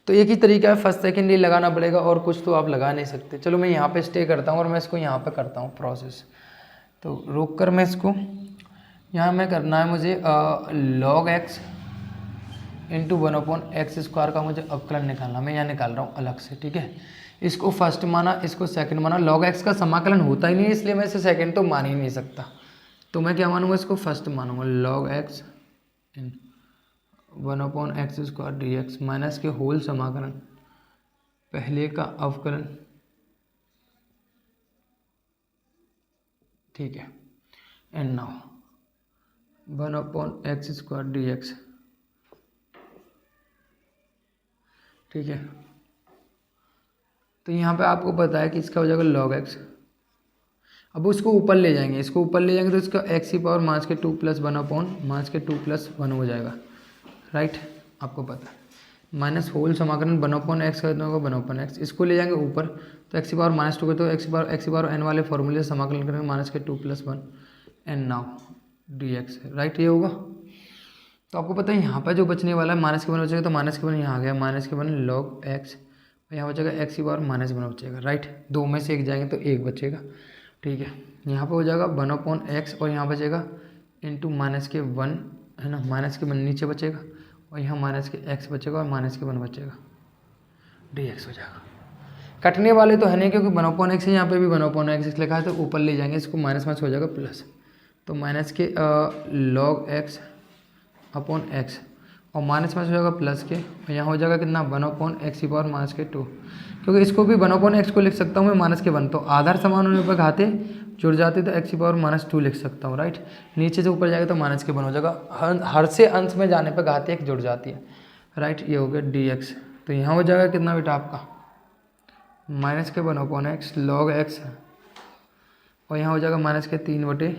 तो एक ही तरीका है, फर्स्ट सेकंड ये लगाना पड़ेगा और कुछ तो आप लगा नहीं सकते। चलो मैं यहाँ पे स्टे करता हूँ और मैं इसको यहाँ पे करता हूँ प्रोसेस। तो रोक कर मैं इसको यहाँ में करना है मुझे log x इंटू 1/x² का मुझे अवकलन निकालना, मैं यहाँ निकाल रहा हूँ अलग से, ठीक है। इसको फर्स्ट माना, इसको सेकंड माना। log x का समाकलन होता ही नहीं है इसलिए मैं इसे सेकंड तो मान ही नहीं सकता, तो मैं क्या मानूंगा, इसको फर्स्ट मानूंगा। log x इन 1/x² dx माइनस के होल समाकलन, पहले का अवकलन, ठीक है। एंड नाउ 1/x² dx, ठीक है। तो यहाँ पे आपको पता है कि इसका हो जाएगा log x। अब उसको ऊपर ले जाएंगे, इसको ऊपर ले जाएंगे तो इसका x⁻2 + 1/2 हो जाएगा, राइट। आपको पता है माइनस होल समाकलन 1/x करना होगा 1/x, इसको ले जाएंगे ऊपर तो x⁻2 को तो x⁻n वाले फॉर्मूले से समाकलन करेंगे -2 + 1 एंड नाउ dx, राइट। ये होगा। तो आपको पता है यहाँ पर जो बचने वाला है -1 बचेगा, तो -1 यहाँ आ गया, -1 log x, यहाँ बचेगा x⁻−1 बचेगा, राइट। दो में से एक जाएंगे तो एक बचेगा, ठीक है। यहाँ पे हो जाएगा 1/x और यहाँ बचेगा इंटू -1 है ना, -1 नीचे बचेगा और यहाँ -x बचेगा और -1 बचेगा, dx हो जाएगा। कटने वाले तो है नहीं क्योंकि 1/x है, यहाँ पे भी 1/x लिखा है, तो ऊपर ले जाएंगे इसको, माइनस हो जाएगा प्लस, तो माइनस के log x अपॉन x और माइनस हो जाएगा प्लस के, और यहाँ हो जाएगा कितना 1/x⁻2, क्योंकि इसको भी 1/x को लिख सकता हूँ मैं -1, तो आधार समान होने पर घाते जुड़ जाते तो x⁻2 लिख सकता हूँ, राइट। नीचे से ऊपर जाएगा तो -1 हो जाएगा, हर से अंश में जाने पर घाते एक जुड़ जाती है, राइट। ये हो गया dx। तो यहाँ हो जाएगा कितना बेटा आपका -1/x log x और यहाँ हो जाएगा -3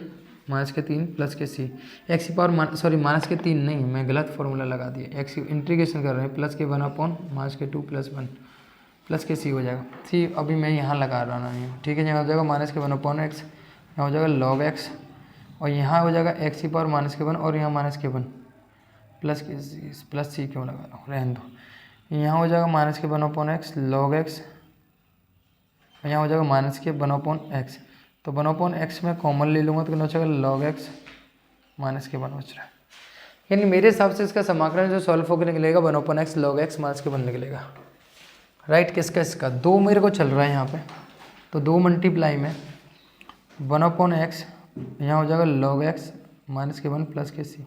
प्लस के सी, -3 नहीं, मैं गलत फॉर्मूला लगा दिया, एक्स इंटीग्रेशन कर रहे हैं, प्लस के 1/2 + 1 प्लस के सी हो जाएगा। सी अभी मैं यहाँ लगा रहा हूँ, ठीक है। यहाँ हो जाएगा -1/x, यहाँ हो जाएगा log x और यहाँ हो जाएगा x⁻1 और यहाँ -1 प्लस सी क्यों लगा रहा हूँ, रहने दो। यहाँ हो जाएगा -1/x log x, यहाँ हो जाएगा -1/x, तो 1/x में कॉमन ले लूँगा तो कितना बचेगा log x -1 बच रहा है। यानी मेरे हिसाब से इसका समाकलन जो सॉल्व होकर निकलेगा 1/x log x -1 निकलेगा, राइट। किसका, इसका 2 मेरे को चल रहा है यहाँ पे, तो 2 मल्टीप्लाई में 1/x, यहाँ हो जाएगा log x -1 प्लस के सी,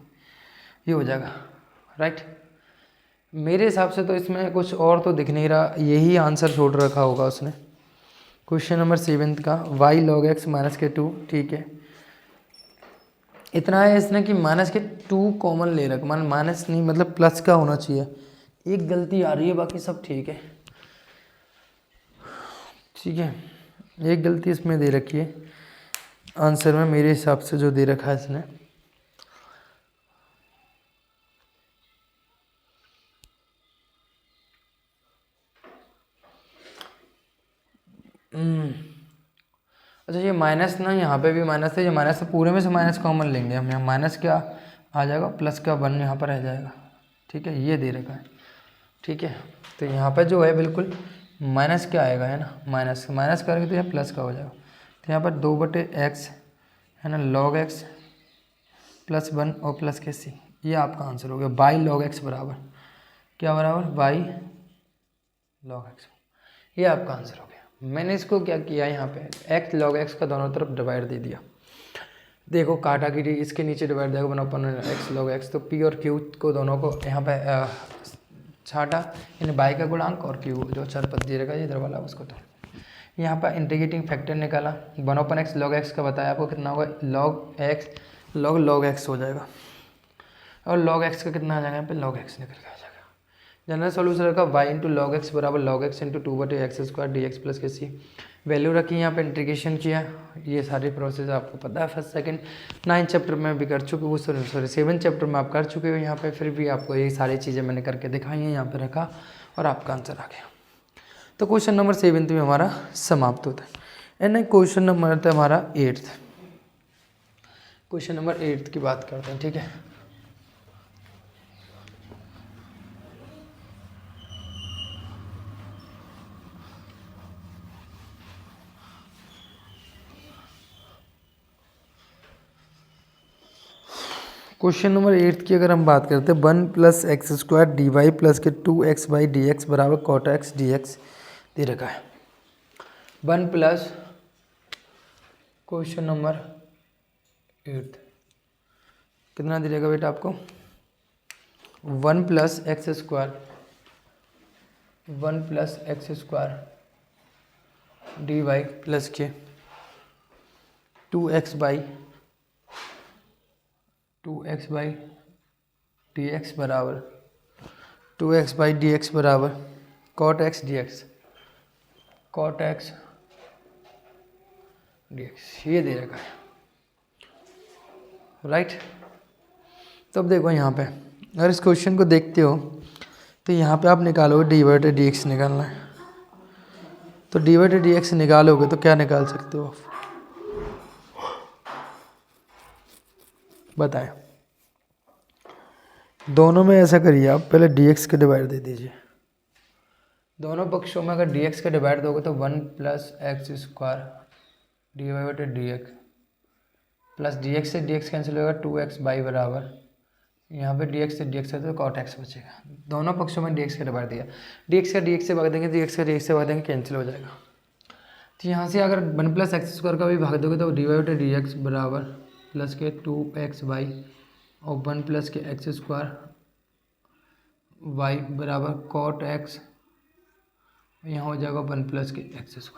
ये हो जाएगा, राइट। मेरे हिसाब से तो इसमें कुछ और तो दिख नहीं रहा, यही आंसर छोड़ रखा होगा उसने। क्वेश्चन नंबर 7 का y log x -2, ठीक है। इतना है इसने कि -2 कॉमन ले रखा, माइनस नहीं मतलब प्लस का होना चाहिए, एक गलती आ रही है, बाकी सब ठीक है, ठीक है। एक गलती इसमें दे रखी है आंसर में, मेरे हिसाब से जो दे रखा है इसने। अच्छा ये माइनस ना, यहाँ पे भी माइनस है, ये माइनस है, पूरे में से माइनस कॉमन लेंगे हम, यहाँ माइनस क्या आ जाएगा, प्लस का 1 यहाँ पर रह जाएगा, ठीक है। ये दे रखा है, ठीक है। तो यहाँ पर जो है बिल्कुल माइनस क्या आएगा, है ना, माइनस करेंगे तो यहाँ प्लस का हो जाएगा, तो यहाँ पर 2/x है ना log x + 1 और प्लस के सी, ये आपका आंसर हो गया। y log x बराबर क्या, बराबर y log x, ये आपका आंसर हो गया। मैंने इसको क्या किया, यहाँ पे x log x का दोनों तरफ डिवाइड दे दिया, देखो काटा की इसके नीचे डिवाइड देगा 1/x log x, तो p और q को दोनों को यहाँ पे छाटा, यानी y का गुणांक और q जो चरपद दे रहेगा इधर वाला उसको, तो यहाँ पर इंटीग्रेटिंग फैक्टर निकाला, 1/x log x का बताया आपको कितना होगा, log x हो जाएगा, और log x का कितना आ जाएगा, यहाँ पे log x निकल के आ जाएगा। जनरल सोल्यूशन का y × log x बराबर log x × 2/x² dx plus के सी। वैल्यू रखी, यहाँ पे इंटीग्रेशन किया, ये सारी प्रोसेस आपको पता है फर्स्ट सेकंड 9 चैप्टर में भी कर चुके हो, सॉरी 7 चैप्टर में आप कर चुके हो यहाँ पे, फिर भी आपको ये सारी चीज़ें मैंने करके दिखाई हैं, यहाँ पे रखा और आपका आंसर आ गया। तो क्वेश्चन नंबर 7 में हमारा समाप्त होता है। एंड क्वेश्चन नंबर था हमारा 8। क्वेश्चन नंबर 8 की बात करते हैं, ठीक है। क्वेश्चन नंबर 8 की अगर हम बात करते हैं, 1 + x² dy प्लस के 2x/dx बराबर cot x dx दे रखा है। 1 प्लस क्वेश्चन नंबर 8 कितना दे देगा बेटा आपको? 1 + x² 1 + x² dy प्लस के 2x/dx बराबर 2x/dx बराबर cot x dx cot x dx ये दे रखा है, राइट। तो अब देखो यहाँ पे अगर इस क्वेश्चन को देखते हो तो यहाँ पे आप निकालोगे dy/dx निकालना है, तो dy/dx निकालोगे तो क्या निकाल सकते हो आप बताएं? दोनों में ऐसा करिए, आप पहले dx के डिवाइड दे दीजिए। दोनों पक्षों में अगर dx के डिवाइड दोगे तो 1 + x² dy/dx प्लस dx से dx कैंसिल होगा 2x/y बराबर, यहाँ पे dx से dx है तो cot x बचेगा। दोनों पक्षों में dx का डिवाइड दिया, dx का dx से भाग देंगे, dx का dx से भाग देंगे, कैंसिल हो जाएगा। तो यहाँ से अगर 1 + x² का भी भाग दोगे तो dy/dx बराबर प्लस के 2xy और 1 + के x² y बराबर cot x, यहाँ हो जाएगा 1 + के x²।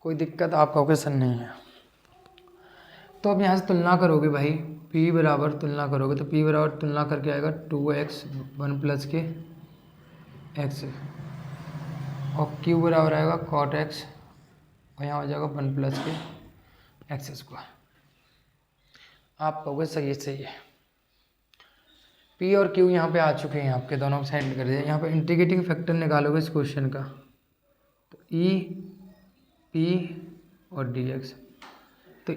कोई दिक्कत आपका क्वेश्चन नहीं है। तो अब यहाँ से तुलना करोगे भाई, p बराबर तुलना करोगे तो p बराबर तुलना करके आएगा 2x 1 + के x और q बराबर आएगा cot x और यहाँ हो जाएगा 1 + के x²। आप कहोगे सही है। p और q यहाँ पे आ चुके हैं, आपके दोनों साइड कर दिया। यहाँ पे इंटीग्रेटिंग फैक्टर निकालोगे इस क्वेश्चन का तो e p और dx, तो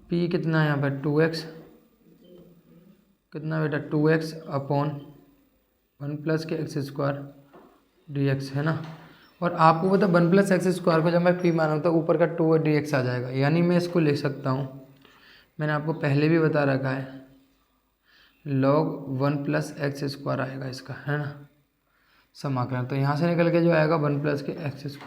p कितना है यहाँ पर 2x, कितना बेटा 2x अपॉन 1 + के x² dx है ना। और आपको पता 1 + x² को जब मैं p मानूँ तो ऊपर का 2 dx आ जाएगा, यानी मैं इसको लिख सकता हूँ, मैंने आपको पहले भी बता रखा है, log 1 + x² आएगा इसका, है ना समाकलन। तो यहाँ से निकल के जो आएगा 1 + के x²,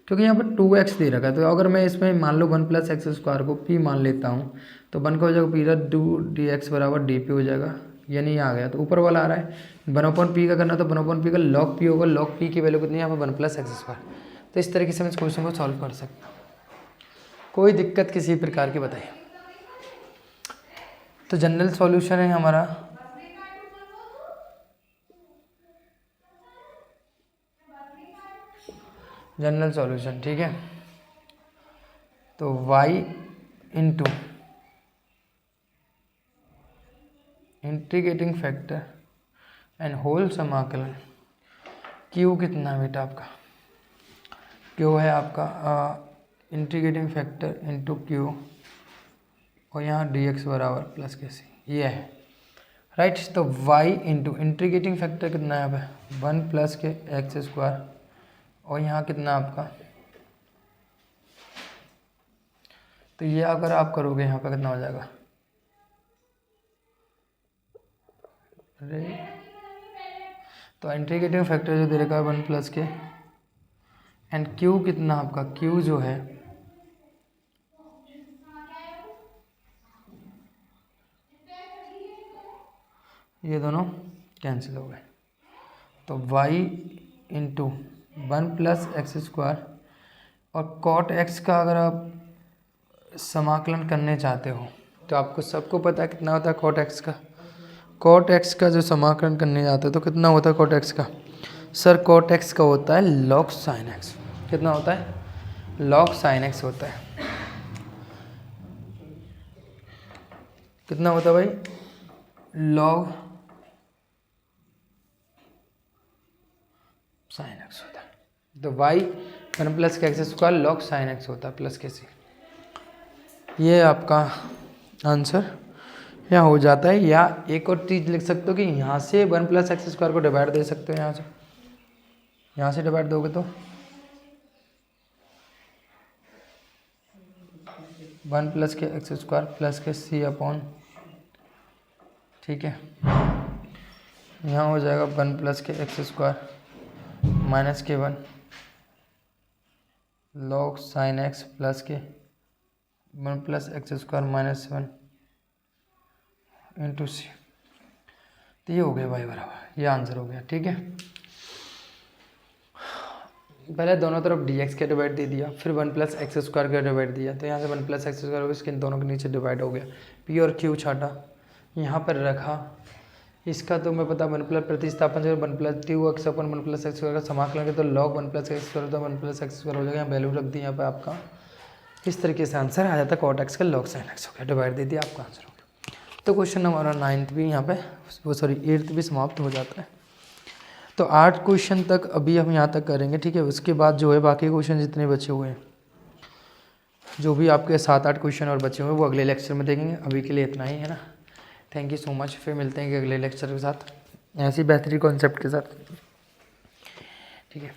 क्योंकि यहाँ पर 2x दे रखा है। तो अगर मैं इसमें मान लो 1 + x² को p मान लेता हूँ तो 1 का हो जाएगा p 2 dx बराबर dp हो जाएगा, यानी आ गया। तो ऊपर वाला आ रहा है 1/p का करना तो 1/p का log p होगा, log p की वैल्यू कितनी है यहाँ पर 1 + x²। तो इस तरीके से हम इस क्वेश्चन को सॉल्व कर सकते हैं। कोई दिक्कत किसी प्रकार की बताइए। तो जनरल सॉल्यूशन है हमारा जनरल सॉल्यूशन, ठीक है। तो y into integrating factor and whole समाकलन q कितना है बेटा आपका? q है आपका इंटीग्रेटिंग फैक्टर इंटू q और यहाँ dx बराबर प्लस के c, ये है राइट। तो y इंटू इंटीग्रेटिंग फैक्टर कितना है यहाँ पे 1 + के x² और यहाँ कितना आपका, तो ये अगर आप करोगे यहाँ पे कितना हो जाएगा, अरे तो इंटीग्रेटिंग फैक्टर जो दे रखा है 1 + के एंड q कितना आपका, q जो है ये दोनों कैंसिल हो गए। तो y इंटू 1 + x² और cot x का अगर आप समाकलन करने चाहते हो तो आपको सबको पता है कितना होता है cot x का। cot x का जो समाकलन करने जाते हो तो कितना होता है cot x का? सर cot x का होता है log sin x, कितना होता है, log sin x होता है। कितना होता है भाई, log sin x होता है। तो y 1 प्लस के x square log sin x होता है प्लस के सी। ये आपका आंसर यहाँ हो जाता है। या एक और चीज़ लिख सकते हो कि यहाँ से 1 प्लस एक्स स्क्वायर को डिवाइड दे सकते हो, यहाँ से डिवाइड दोगे तो 1 प्लस के एक्स स्क्वायर प्लस के सी अपॉन, ठीक है, यहाँ हो जाएगा 1 प्लस के एक्स स्क्वायर माइनस के 1 log sin x प्लस के 1 plus x square minus 1 into c. तो ये हो गया भाई बराबर, ये आंसर हो गया, ठीक है। पहले दोनों तरफ dx के डिवाइड दे दिया, फिर 1 प्लस एक्स स्क्वायर का डिवाइड दिया, तो यहाँ से 1 प्लस एक्स स्क्वायर हो गया, इसके दोनों के नीचे डिवाइड हो गया, p और q छाटा यहाँ पर रखा। इसका तो मैं पता 1 प्लस प्रतिस्थापन से 1 plus two x upon 1 plus x square का समाकलन करेंगे तो log 1 प्लस एक्स स्क्वायर तो 1 प्लस एक्स स्क्वायर हो जाएगा, यहाँ वैल्यू रख दी यहाँ पर आपका। इस तरीके से आंसर आ जाता है cot x का log sin x हो गया, डिवाइड दे दिया, आपका आंसर हो गया। तो क्वेश्चन हमारा 9th भी यहाँ पे वो 8th भी समाप्त हो जाता है। तो 8 क्वेश्चन तक अभी हम यहाँ तक करेंगे, ठीक है। उसके बाद जो है बाकी क्वेश्चन जितने बचे हुए हैं, जो भी आपके 7-8 क्वेश्चन और बचे हुए हैं वो अगले लेक्चर में देखेंगे। अभी के लिए इतना ही है ना। थैंक यू सो मच, फिर मिलते हैं अगले लेक्चर के साथ ऐसी बेहतरीन कॉन्सेप्ट के साथ, ठीक है।